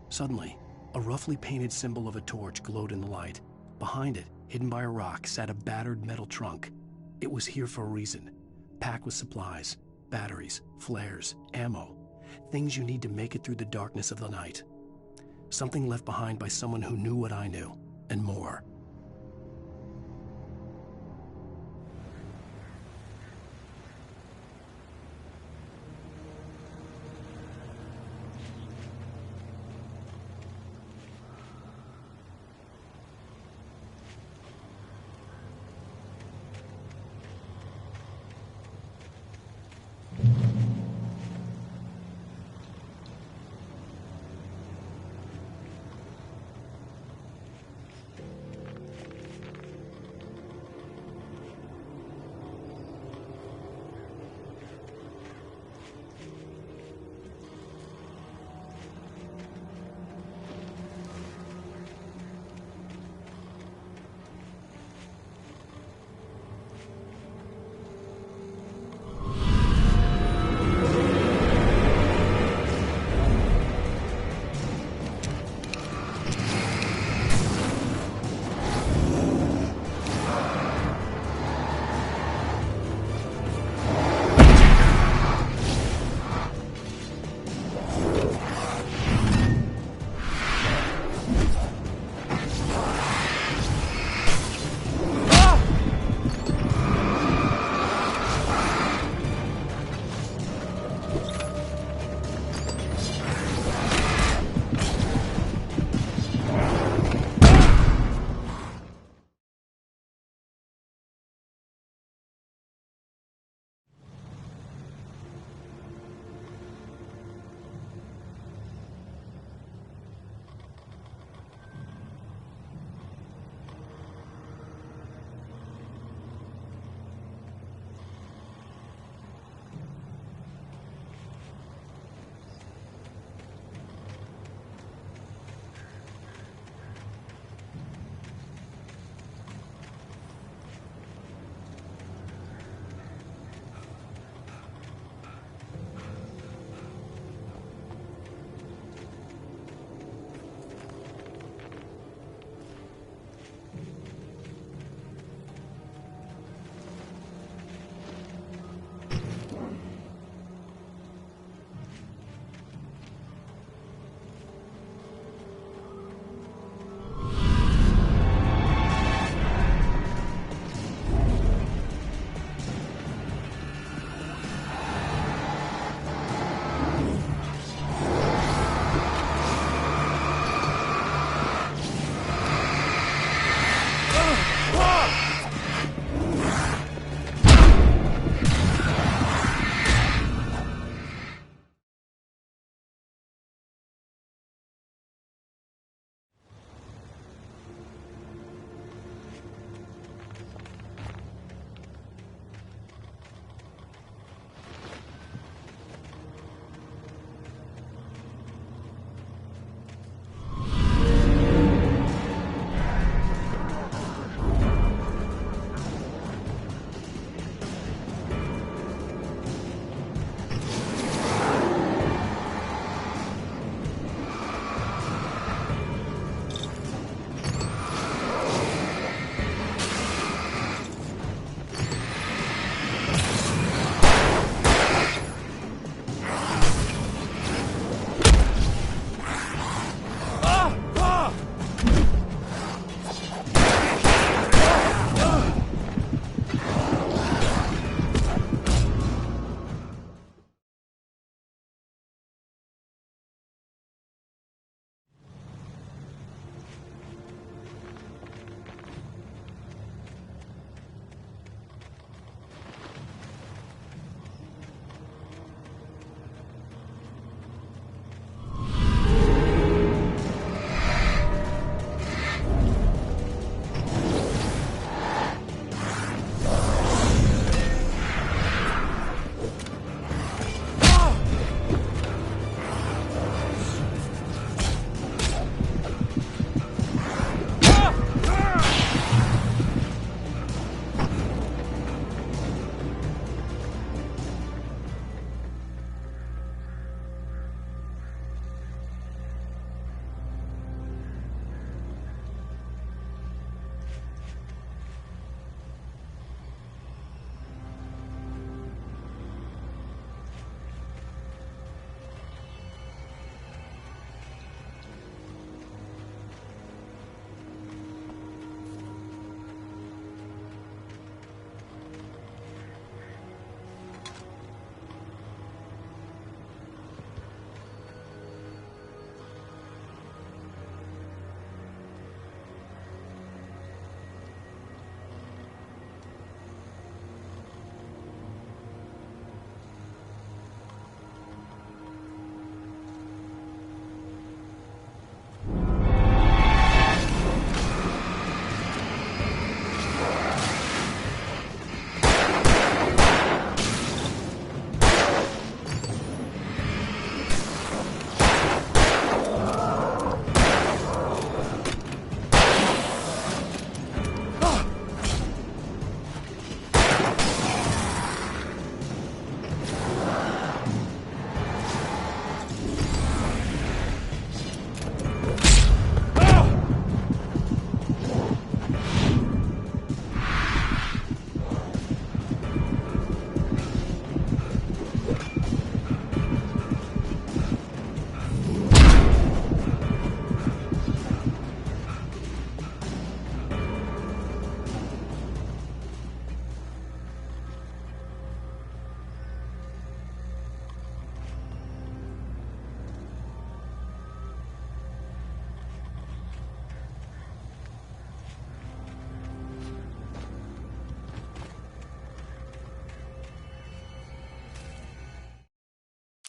Suddenly, a roughly painted symbol of a torch glowed in the light. Behind it, hidden by a rock, sat a battered metal trunk. It was here for a reason, packed with supplies, batteries, flares, ammo, things you need to make it through the darkness of the night. Something left behind by someone who knew what I knew, and more.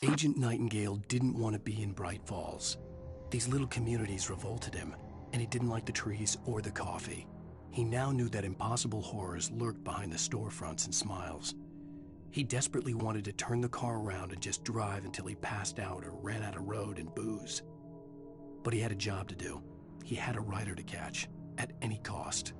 Agent Nightingale didn't want to be in Bright Falls. These little communities revolted him, and he didn't like the trees or the coffee. He now knew that impossible horrors lurked behind the storefronts and smiles. He desperately wanted to turn the car around and just drive until he passed out or ran out of road and booze. But he had a job to do. He had a rider to catch, at any cost.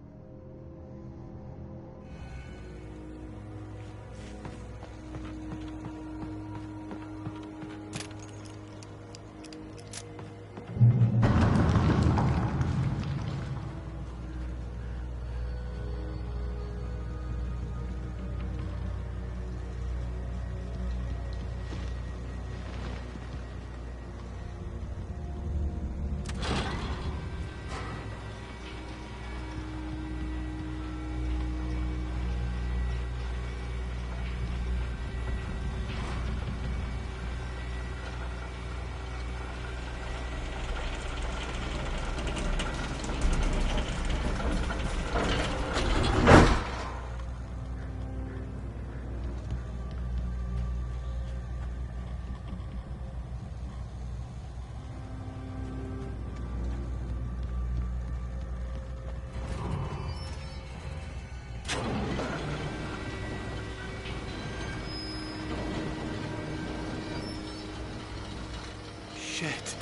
Shit.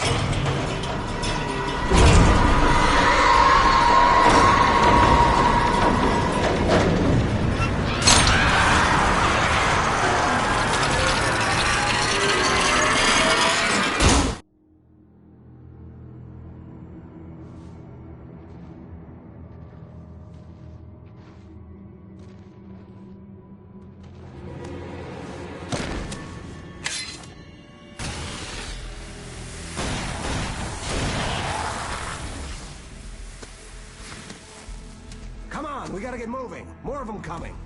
We gotta get moving. More of them coming.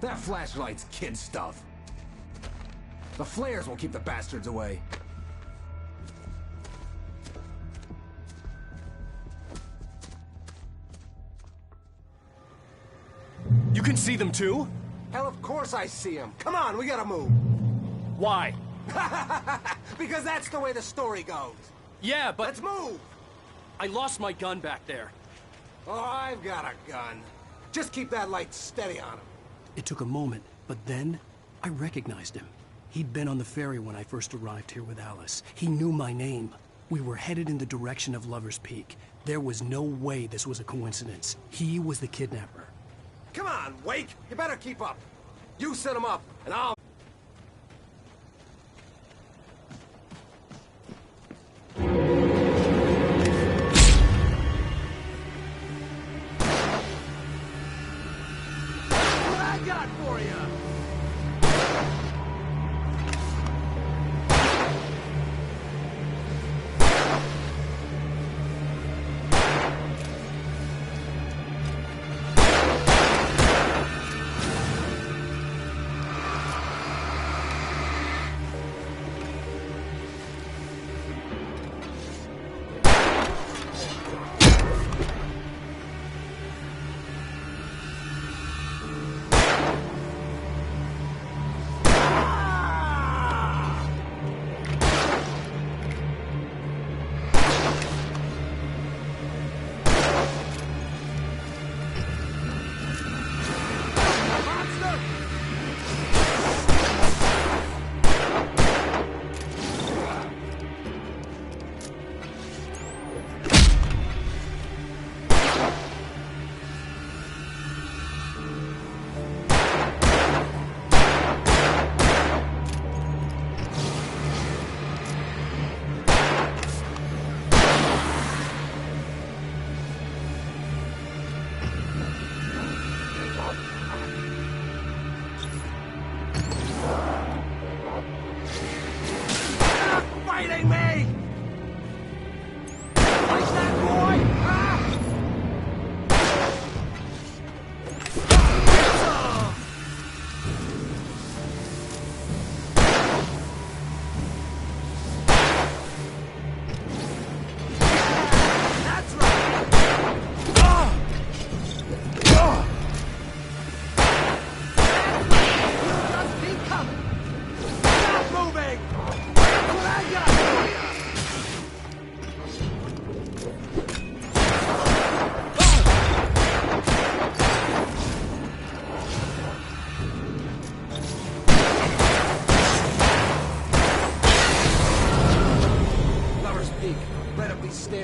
That flashlight's kid stuff. The flares will keep the bastards away. You can see them too? Hell, of course I see them. Come on, we gotta move. Why? Because that's the way the story goes. Yeah, but... Let's move! I lost my gun back there. Oh, I've got a gun. Just keep that light steady on him. It took a moment, but then I recognized him. He'd been on the ferry when I first arrived here with Alice. He knew my name. We were headed in the direction of Lover's Peak. There was no way this was a coincidence. He was the kidnapper. Come on, Wake! You better keep up. You set him up, and I'll...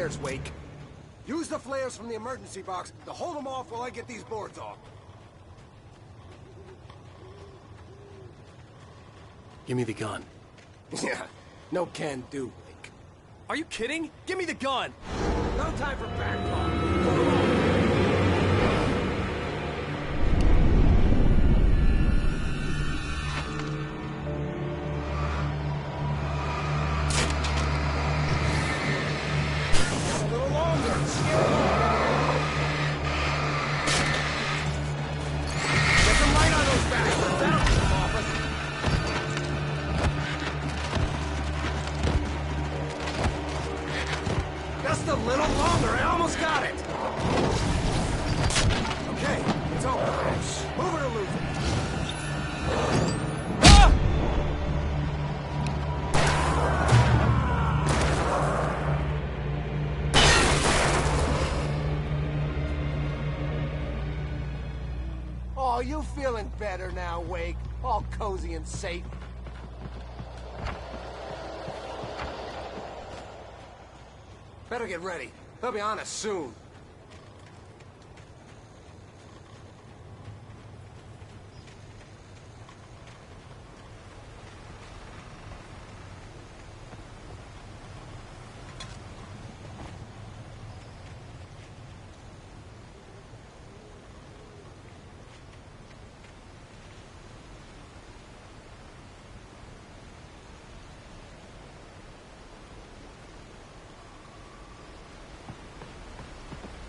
flares, Wake. Use the flares from the emergency box to hold them off while I get these boards off. Give me the gun. Yeah, no can do, Wake. Are you kidding? Give me the gun! No time for back talk. Just a little longer. I almost got it. Okay, it's over. Move it or lose it. Ah! Oh, you feeling better now, Wake? All cozy and safe. Better get ready. They'll be on us soon.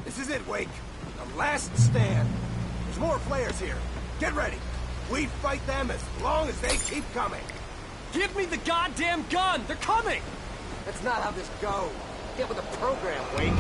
This is it, Wake. The last stand. There's more flares here. Get ready. We fight them as long as they keep coming. Give me the goddamn gun! They're coming! That's not how this goes. Get with the program, Wake.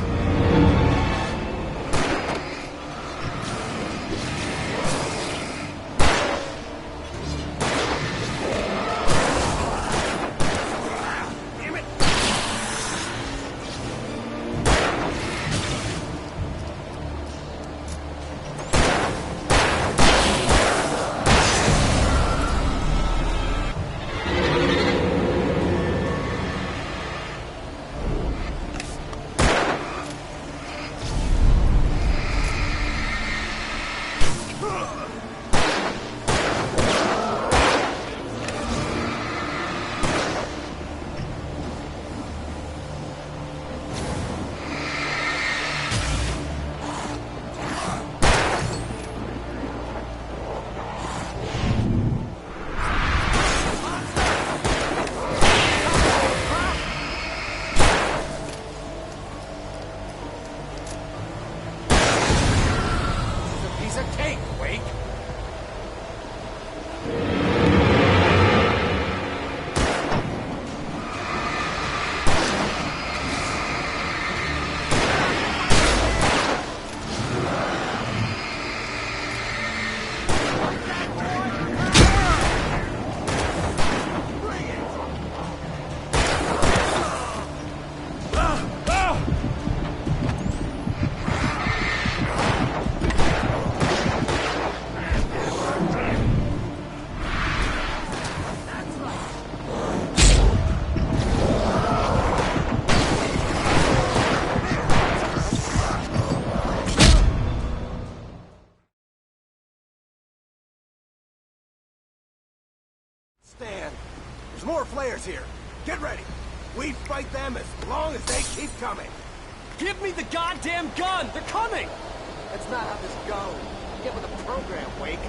Stand. There's more flares here. Get ready. We fight them as long as they keep coming. Give me the goddamn gun! They're coming! That's not how this goes. Get with the program, Wake.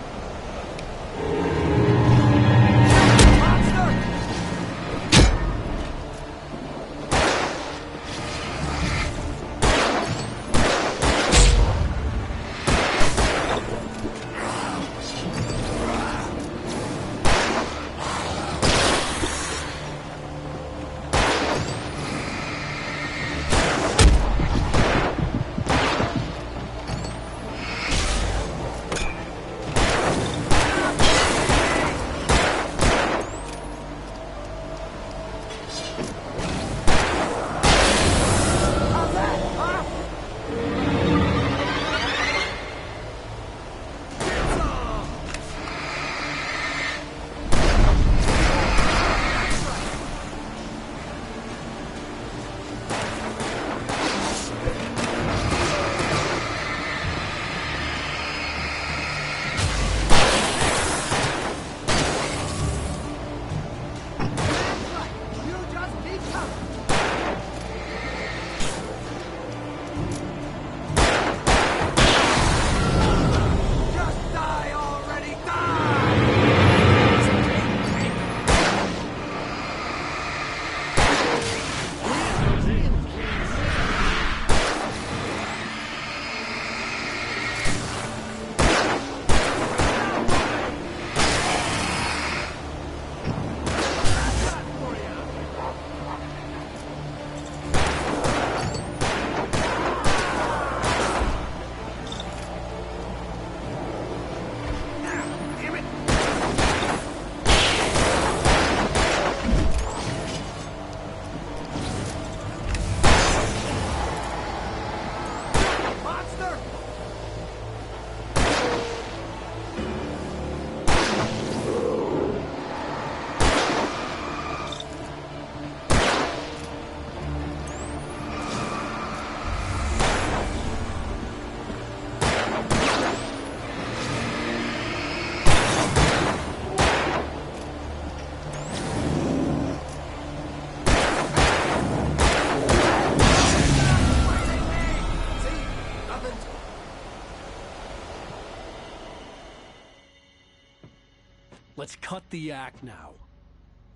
Let's cut the act now.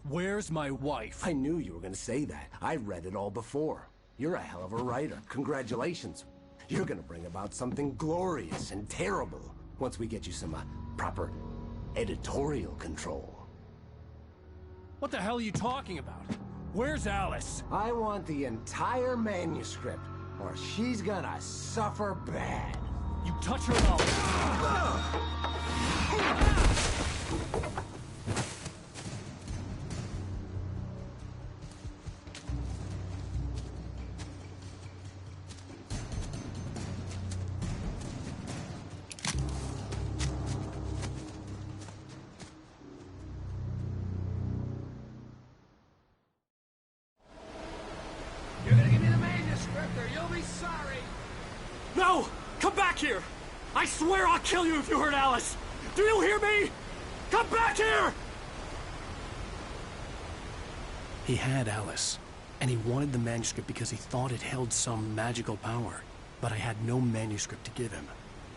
Where's my wife? I knew you were gonna say that. I read it all before. You're a hell of a writer. Congratulations. You're gonna bring about something glorious and terrible once we get you some proper editorial control. What the hell are you talking about? Where's Alice? I want the entire manuscript, or she's gonna suffer bad. You touch her and I'll... You're gonna give me the manuscript or you'll be sorry. No! Come back here! I swear I'll kill you if you hurt Alice! Do you hear me? Come back here! He had Alice, and he wanted the manuscript because he thought it held some magical power. But I had no manuscript to give him.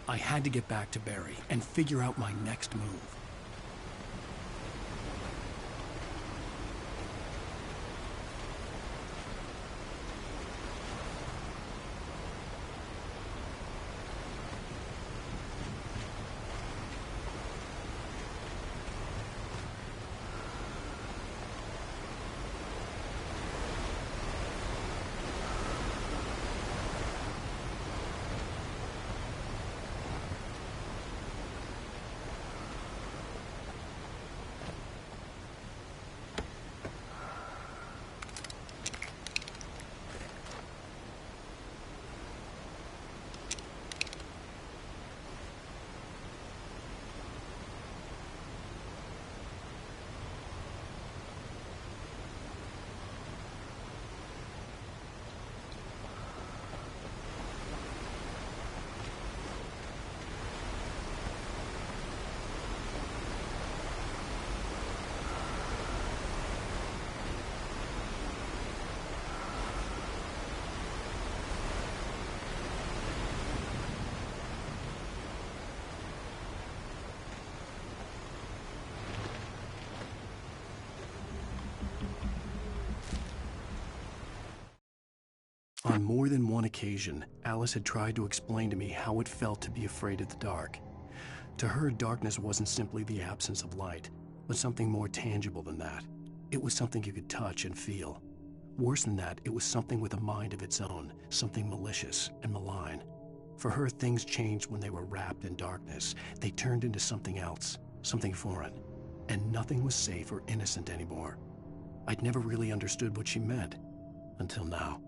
I had to get back to Barry and figure out my next move. On more than one occasion, Alice had tried to explain to me how it felt to be afraid of the dark. To her, darkness wasn't simply the absence of light, but something more tangible than that. It was something you could touch and feel. Worse than that, it was something with a mind of its own, something malicious and malign. For her, things changed when they were wrapped in darkness. They turned into something else, something foreign, and nothing was safe or innocent anymore. I'd never really understood what she meant, until now.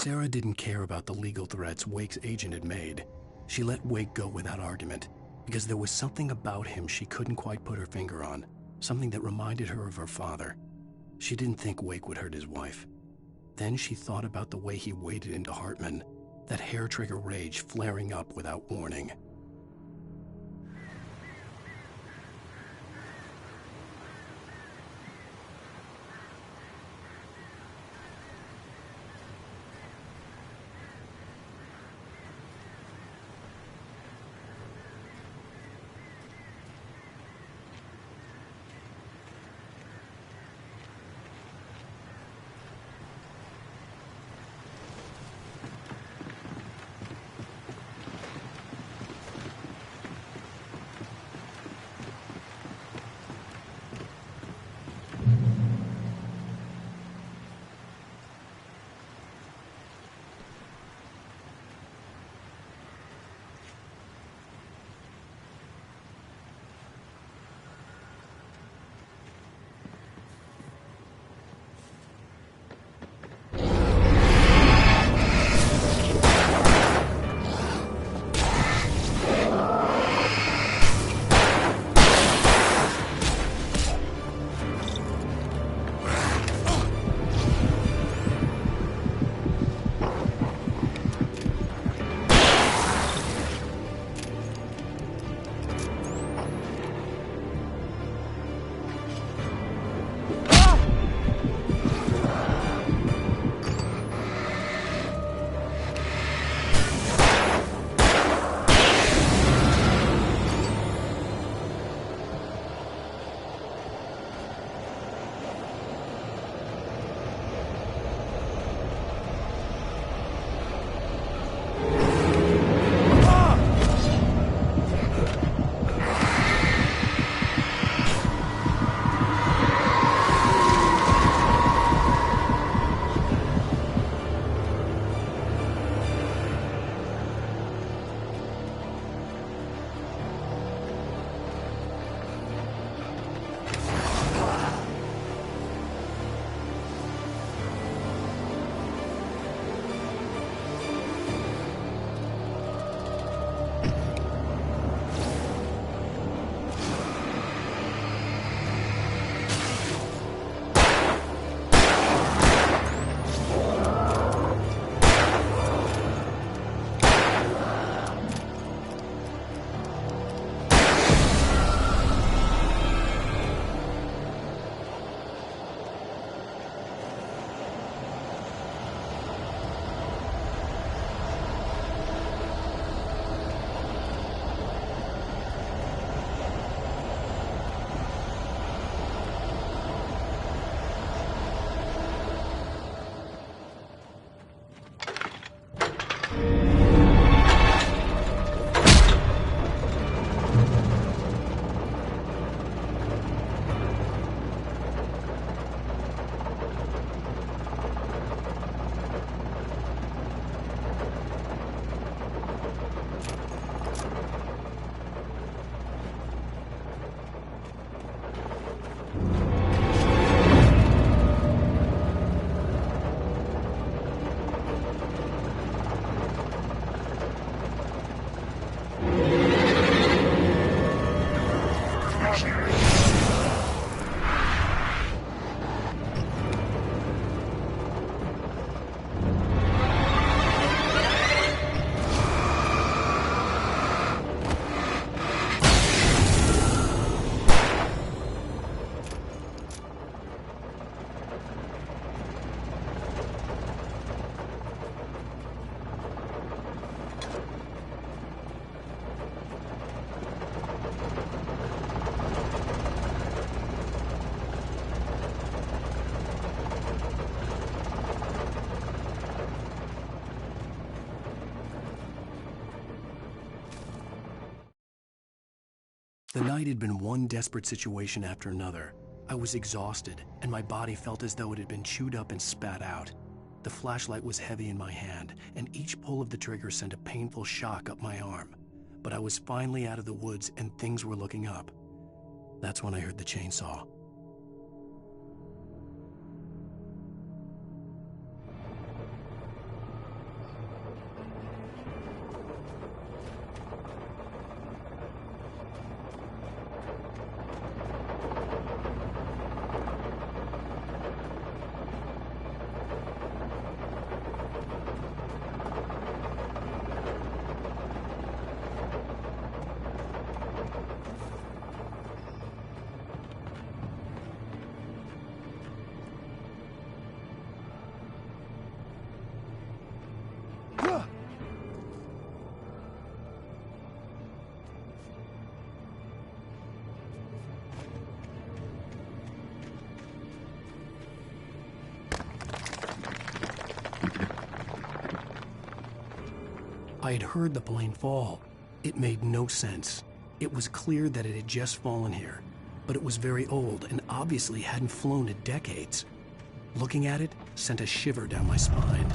Sarah didn't care about the legal threats Wake's agent had made. She let Wake go without argument, because there was something about him she couldn't quite put her finger on, something that reminded her of her father. She didn't think Wake would hurt his wife. Then she thought about the way he waded into Hartman, that hair-trigger rage flaring up without warning. The night had been one desperate situation after another. I was exhausted, and my body felt as though it had been chewed up and spat out. The flashlight was heavy in my hand, and each pull of the trigger sent a painful shock up my arm. But I was finally out of the woods, and things were looking up. That's when I heard the chainsaw. I had heard the plane fall. It made no sense. It was clear that it had just fallen here, but it was very old and obviously hadn't flown in decades. Looking at it sent a shiver down my spine.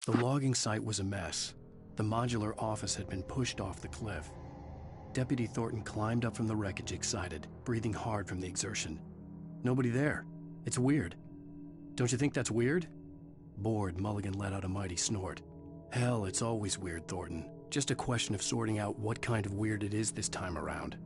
The logging site was a mess. The modular office had been pushed off the cliff. Deputy Thornton climbed up from the wreckage excited, breathing hard from the exertion. Nobody there. It's weird. Don't you think that's weird? Bored, Mulligan let out a mighty snort. Hell, it's always weird, Thornton. Just a question of sorting out what kind of weird it is this time around.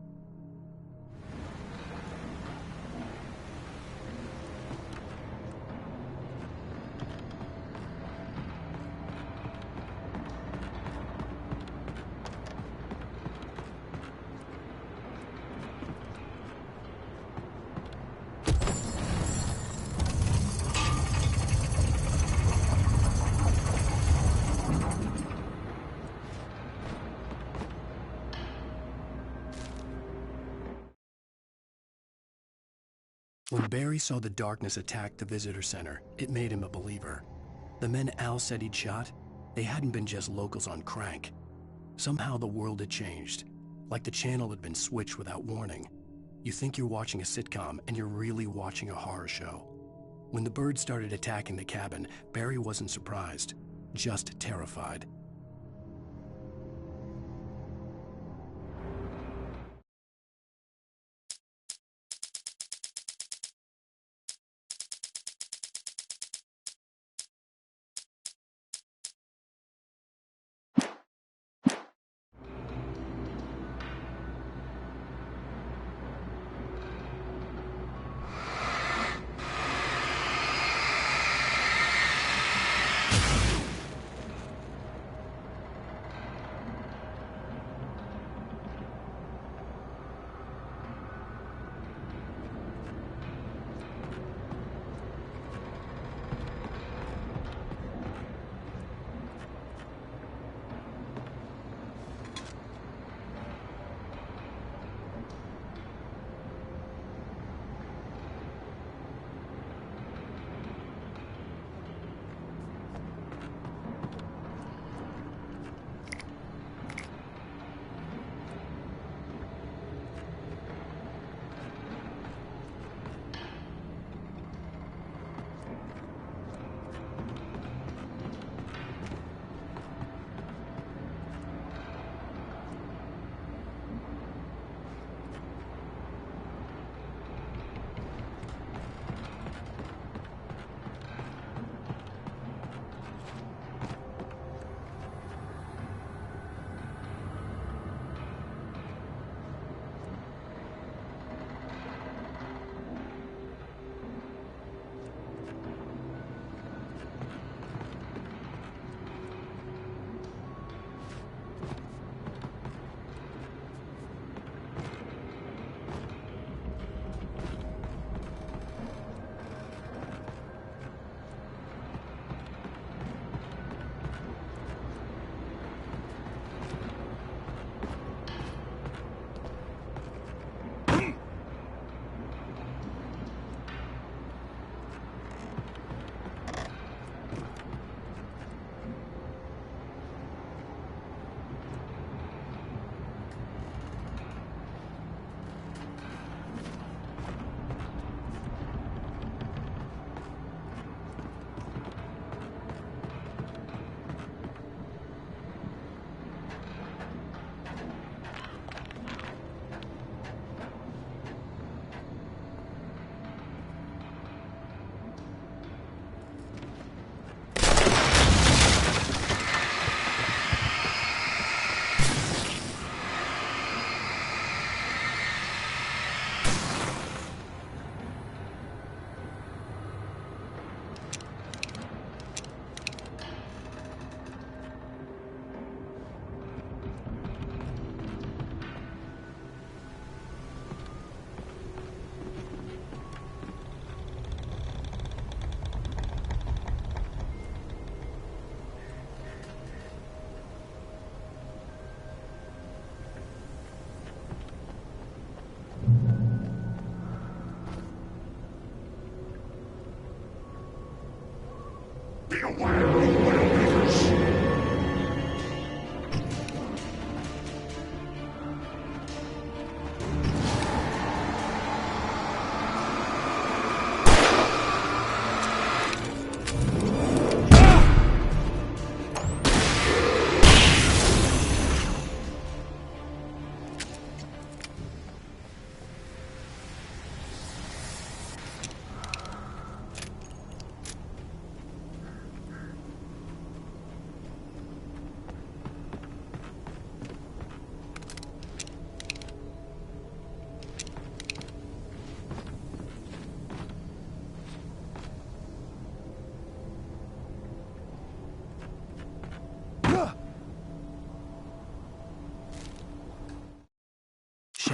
When Barry saw the darkness attack the visitor center, it made him a believer. The men Al said he'd shot, they hadn't been just locals on crank. Somehow the world had changed, like the channel had been switched without warning. You think you're watching a sitcom, and you're really watching a horror show. When the birds started attacking the cabin, Barry wasn't surprised, just terrified.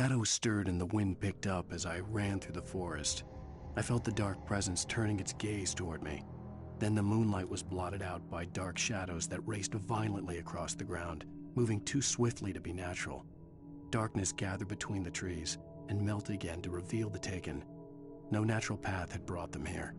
shadows stirred and the wind picked up as I ran through the forest. I felt the dark presence turning its gaze toward me. Then the moonlight was blotted out by dark shadows that raced violently across the ground, moving too swiftly to be natural. Darkness gathered between the trees and melted again to reveal the Taken. No natural path had brought them here.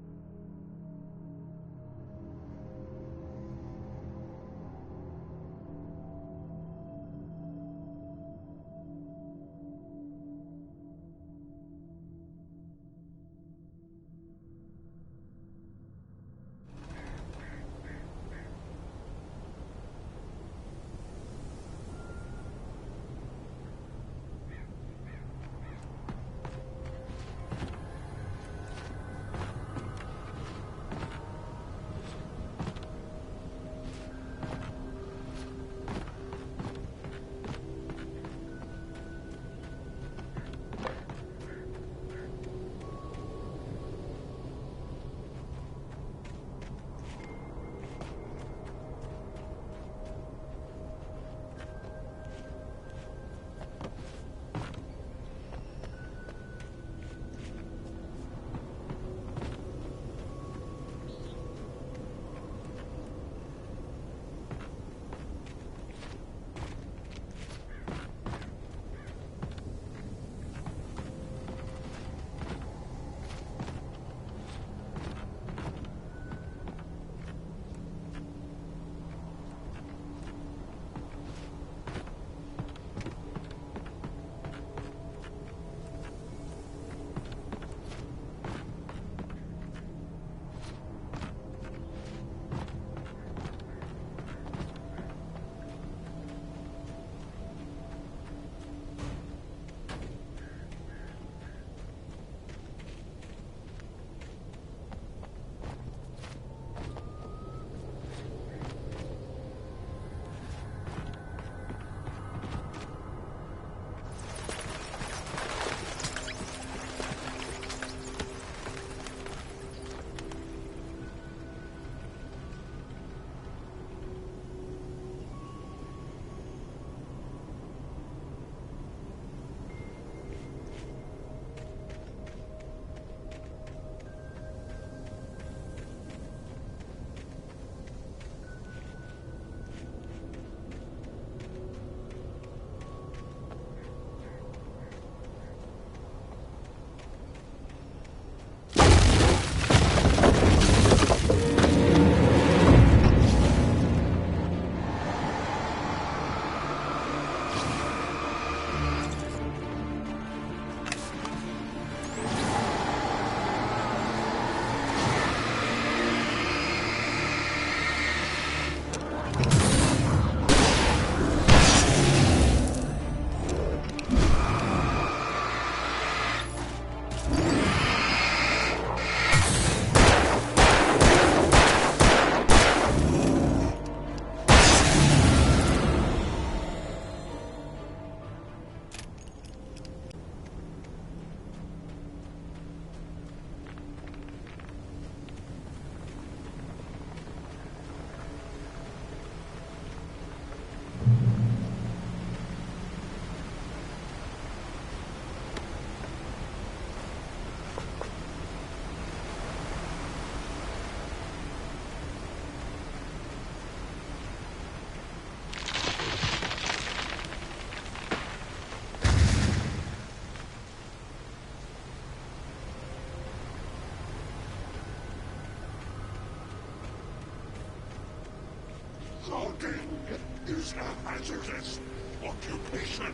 Logging is a hazardous occupation.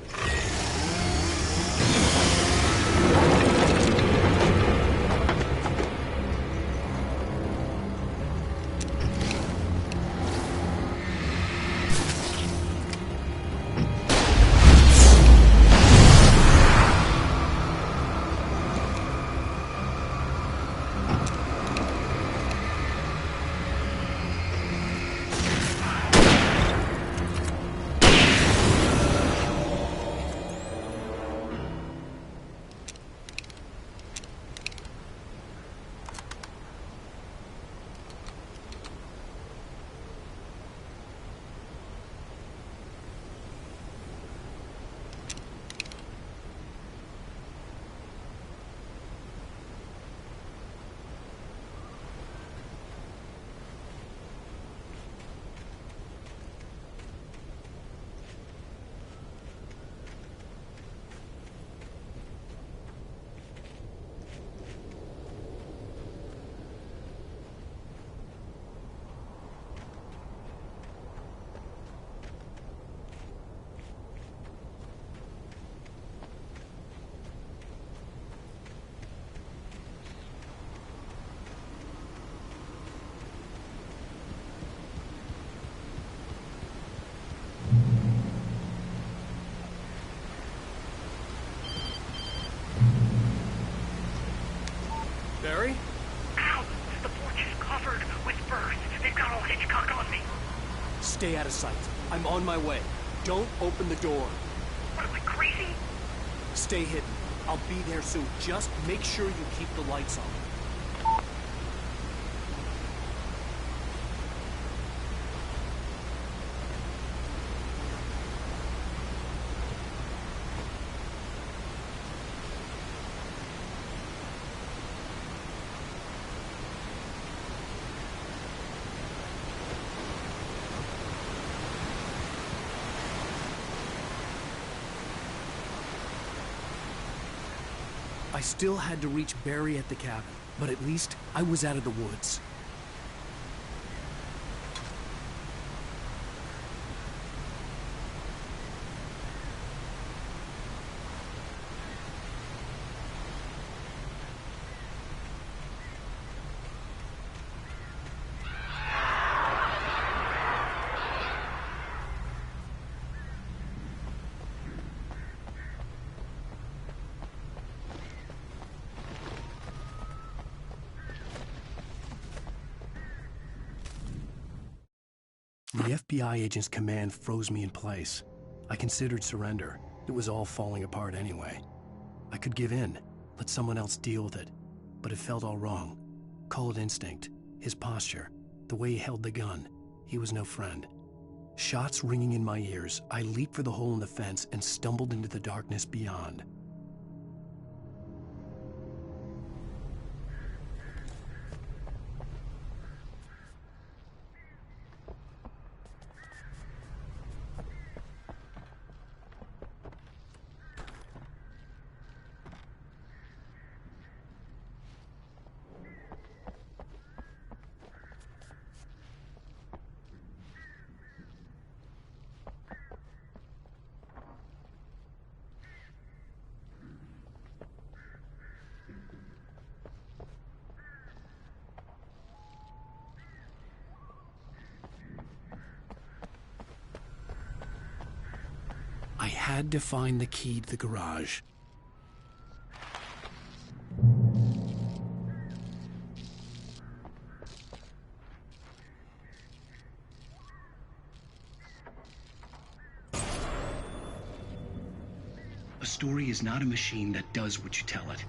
Barry? Ow! The porch is covered with birds. They've got old Hitchcock on me. Stay out of sight. I'm on my way. Don't open the door. What, am I crazy? Stay hidden. I'll be there soon. Just make sure you keep the lights on. I still had to reach Barry at the cabin, but at least I was out of the woods. The FBI agent's command froze me in place. I considered surrender. It was all falling apart anyway. I could give in, let someone else deal with it, but it felt all wrong. Call it instinct, his posture, the way he held the gun. He was no friend. Shots ringing in my ears, I leaped for the hole in the fence and stumbled into the darkness beyond. I had to find the key to the garage. A story is not a machine that does what you tell it.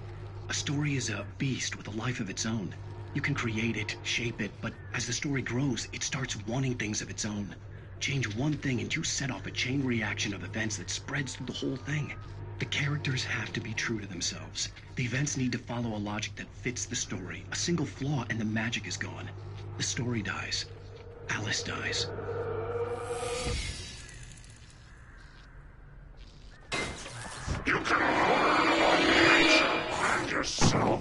A story is a beast with a life of its own. You can create it, shape it, but as the story grows, it starts wanting things of its own. Change one thing and you set off a chain reaction of events that spreads through the whole thing. The characters have to be true to themselves. The events need to follow a logic that fits the story. A single flaw and the magic is gone. The story dies. Alice dies. You can hold nature and yourself.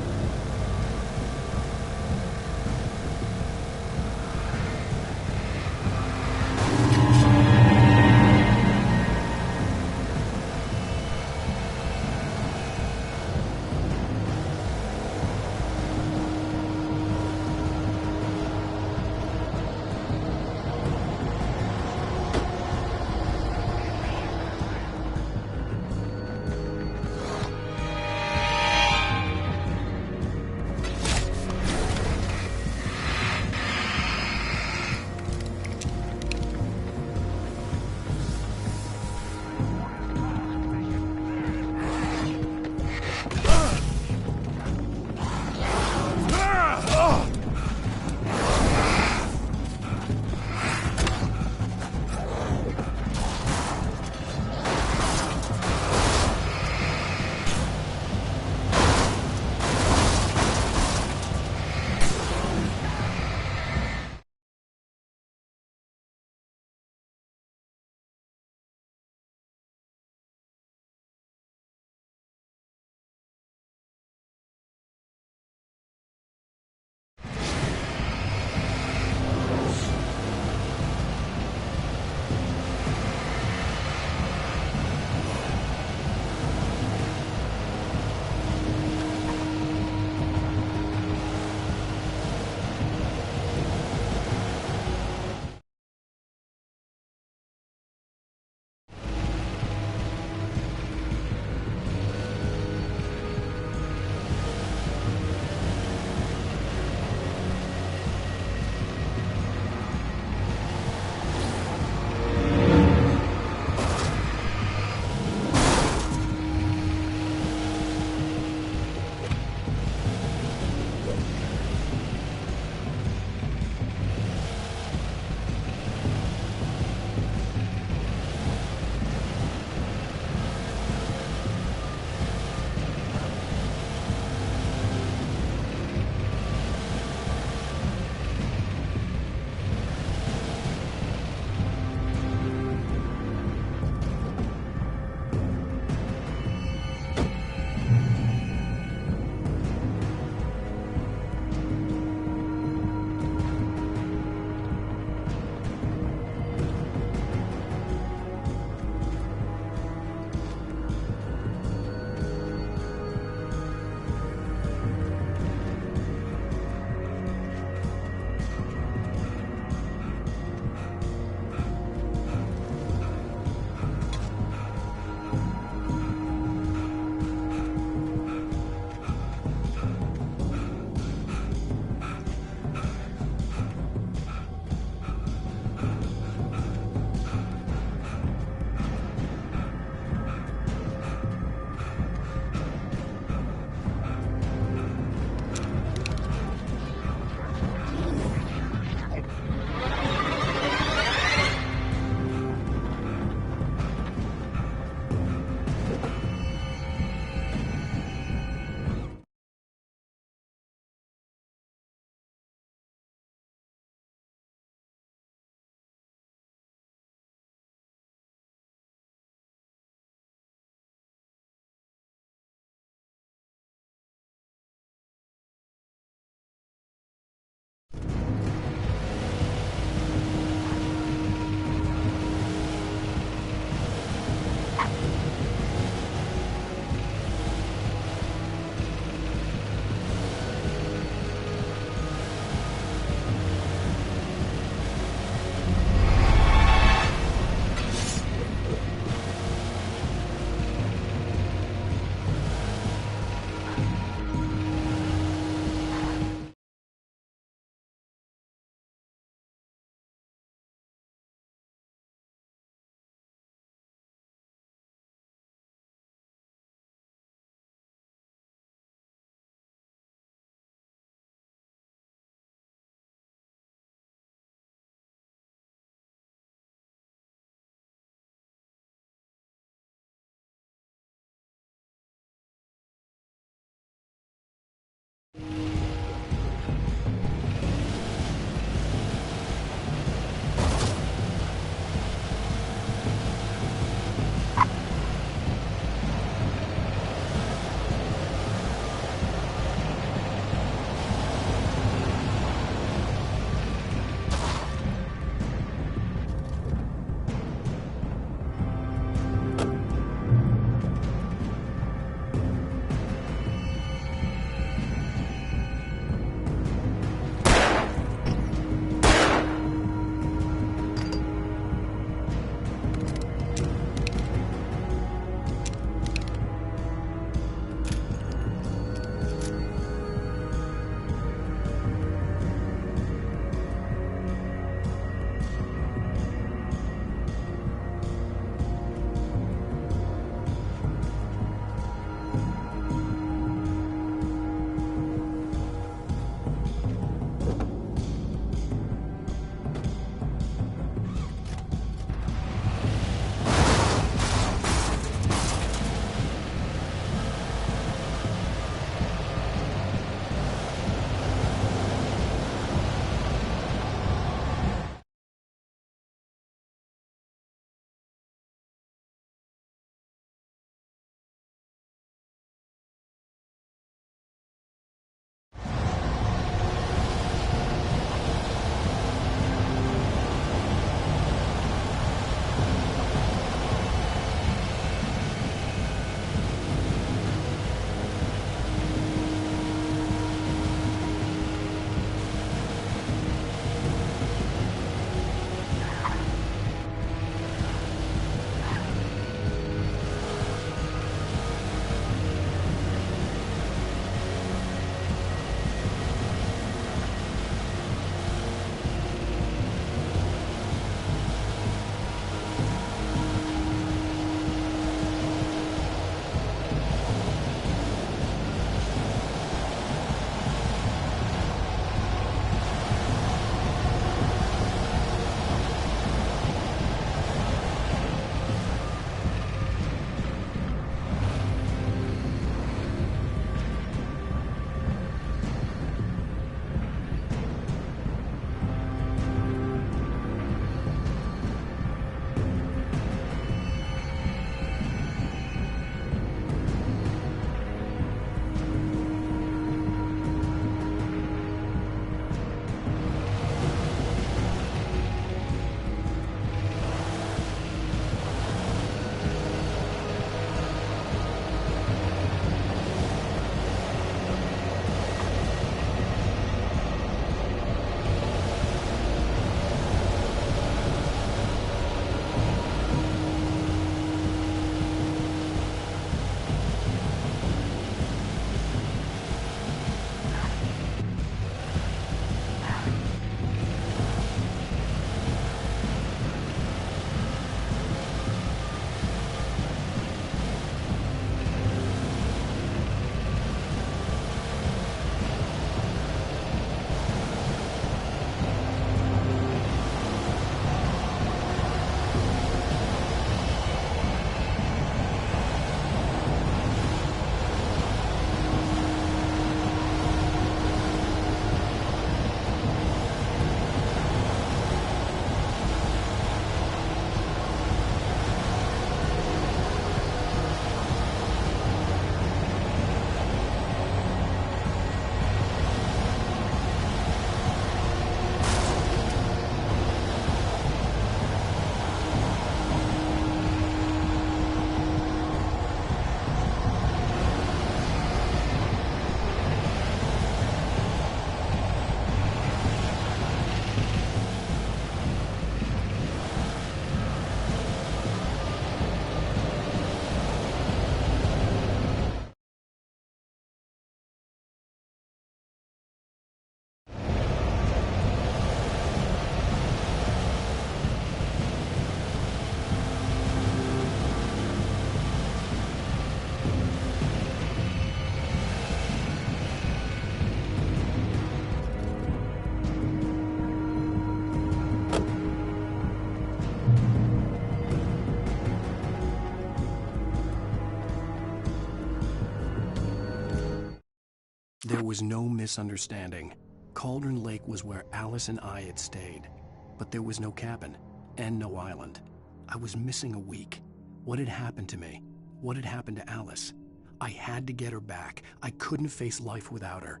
There was no misunderstanding. Cauldron Lake was where Alice and I had stayed. But there was no cabin, and no island. I was missing a week. What had happened to me? What had happened to Alice? I had to get her back. I couldn't face life without her.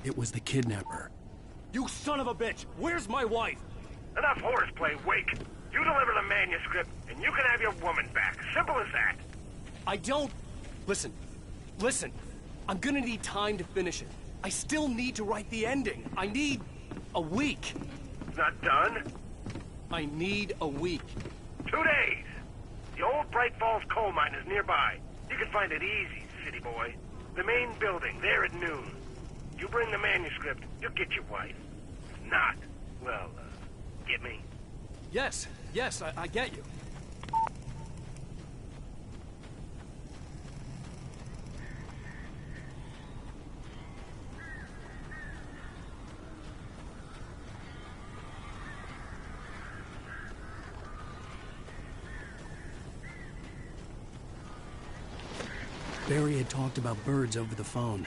It was the kidnapper. You son of a bitch! Where's my wife? Enough horseplay, Wake. You deliver the manuscript, and you can have your woman back. Simple as that. I don't... Listen. I'm gonna need time to finish it. I still need to write the ending. I need a week. Not done? I need a week. 2 days. The old Bright Falls coal mine is nearby. You can find it easy, city boy. The main building, there at noon. You bring the manuscript, you'll get your wife. If not, well, get me? Yes, I get you. Barry had talked about birds over the phone.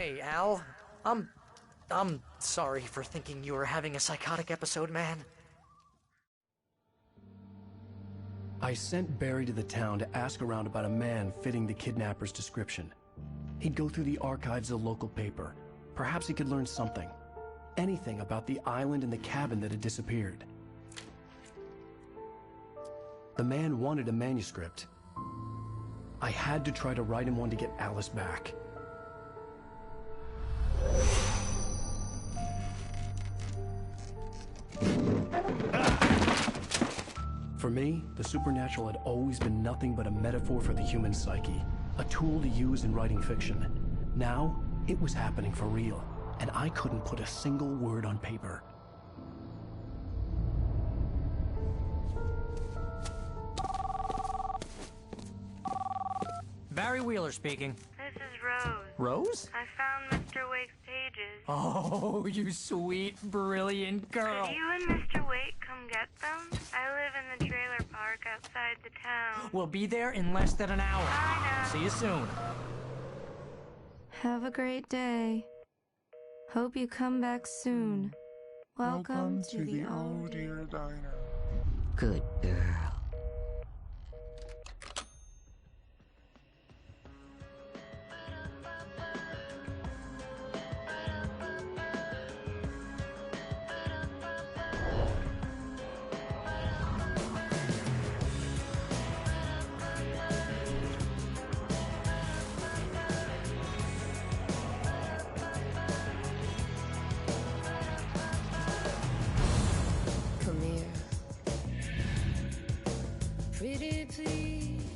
Hey, Al. I'm sorry for thinking you were having a psychotic episode, man. I sent Barry to the town to ask around about a man fitting the kidnapper's description. He'd go through the archives of the local paper. Perhaps he could learn something. Anything about the island and the cabin that had disappeared. The man wanted a manuscript. I had to try to write him one to get Alice back. For me, the supernatural had always been nothing but a metaphor for the human psyche, a tool to use in writing fiction. Now, it was happening for real, and I couldn't put a single word on paper. Barry Wheeler speaking. This is Rose. Rose? I found Mr. Wake's pages. Oh, you sweet, brilliant girl. Could you and Mr. Wake come get them? I live in the trailer park outside the town. We'll be there in less than an hour. Bye now. See you soon. Have a great day. Hope you come back soon. Welcome to the Oh Dear Diner. Good girl. Come here. Pretty please.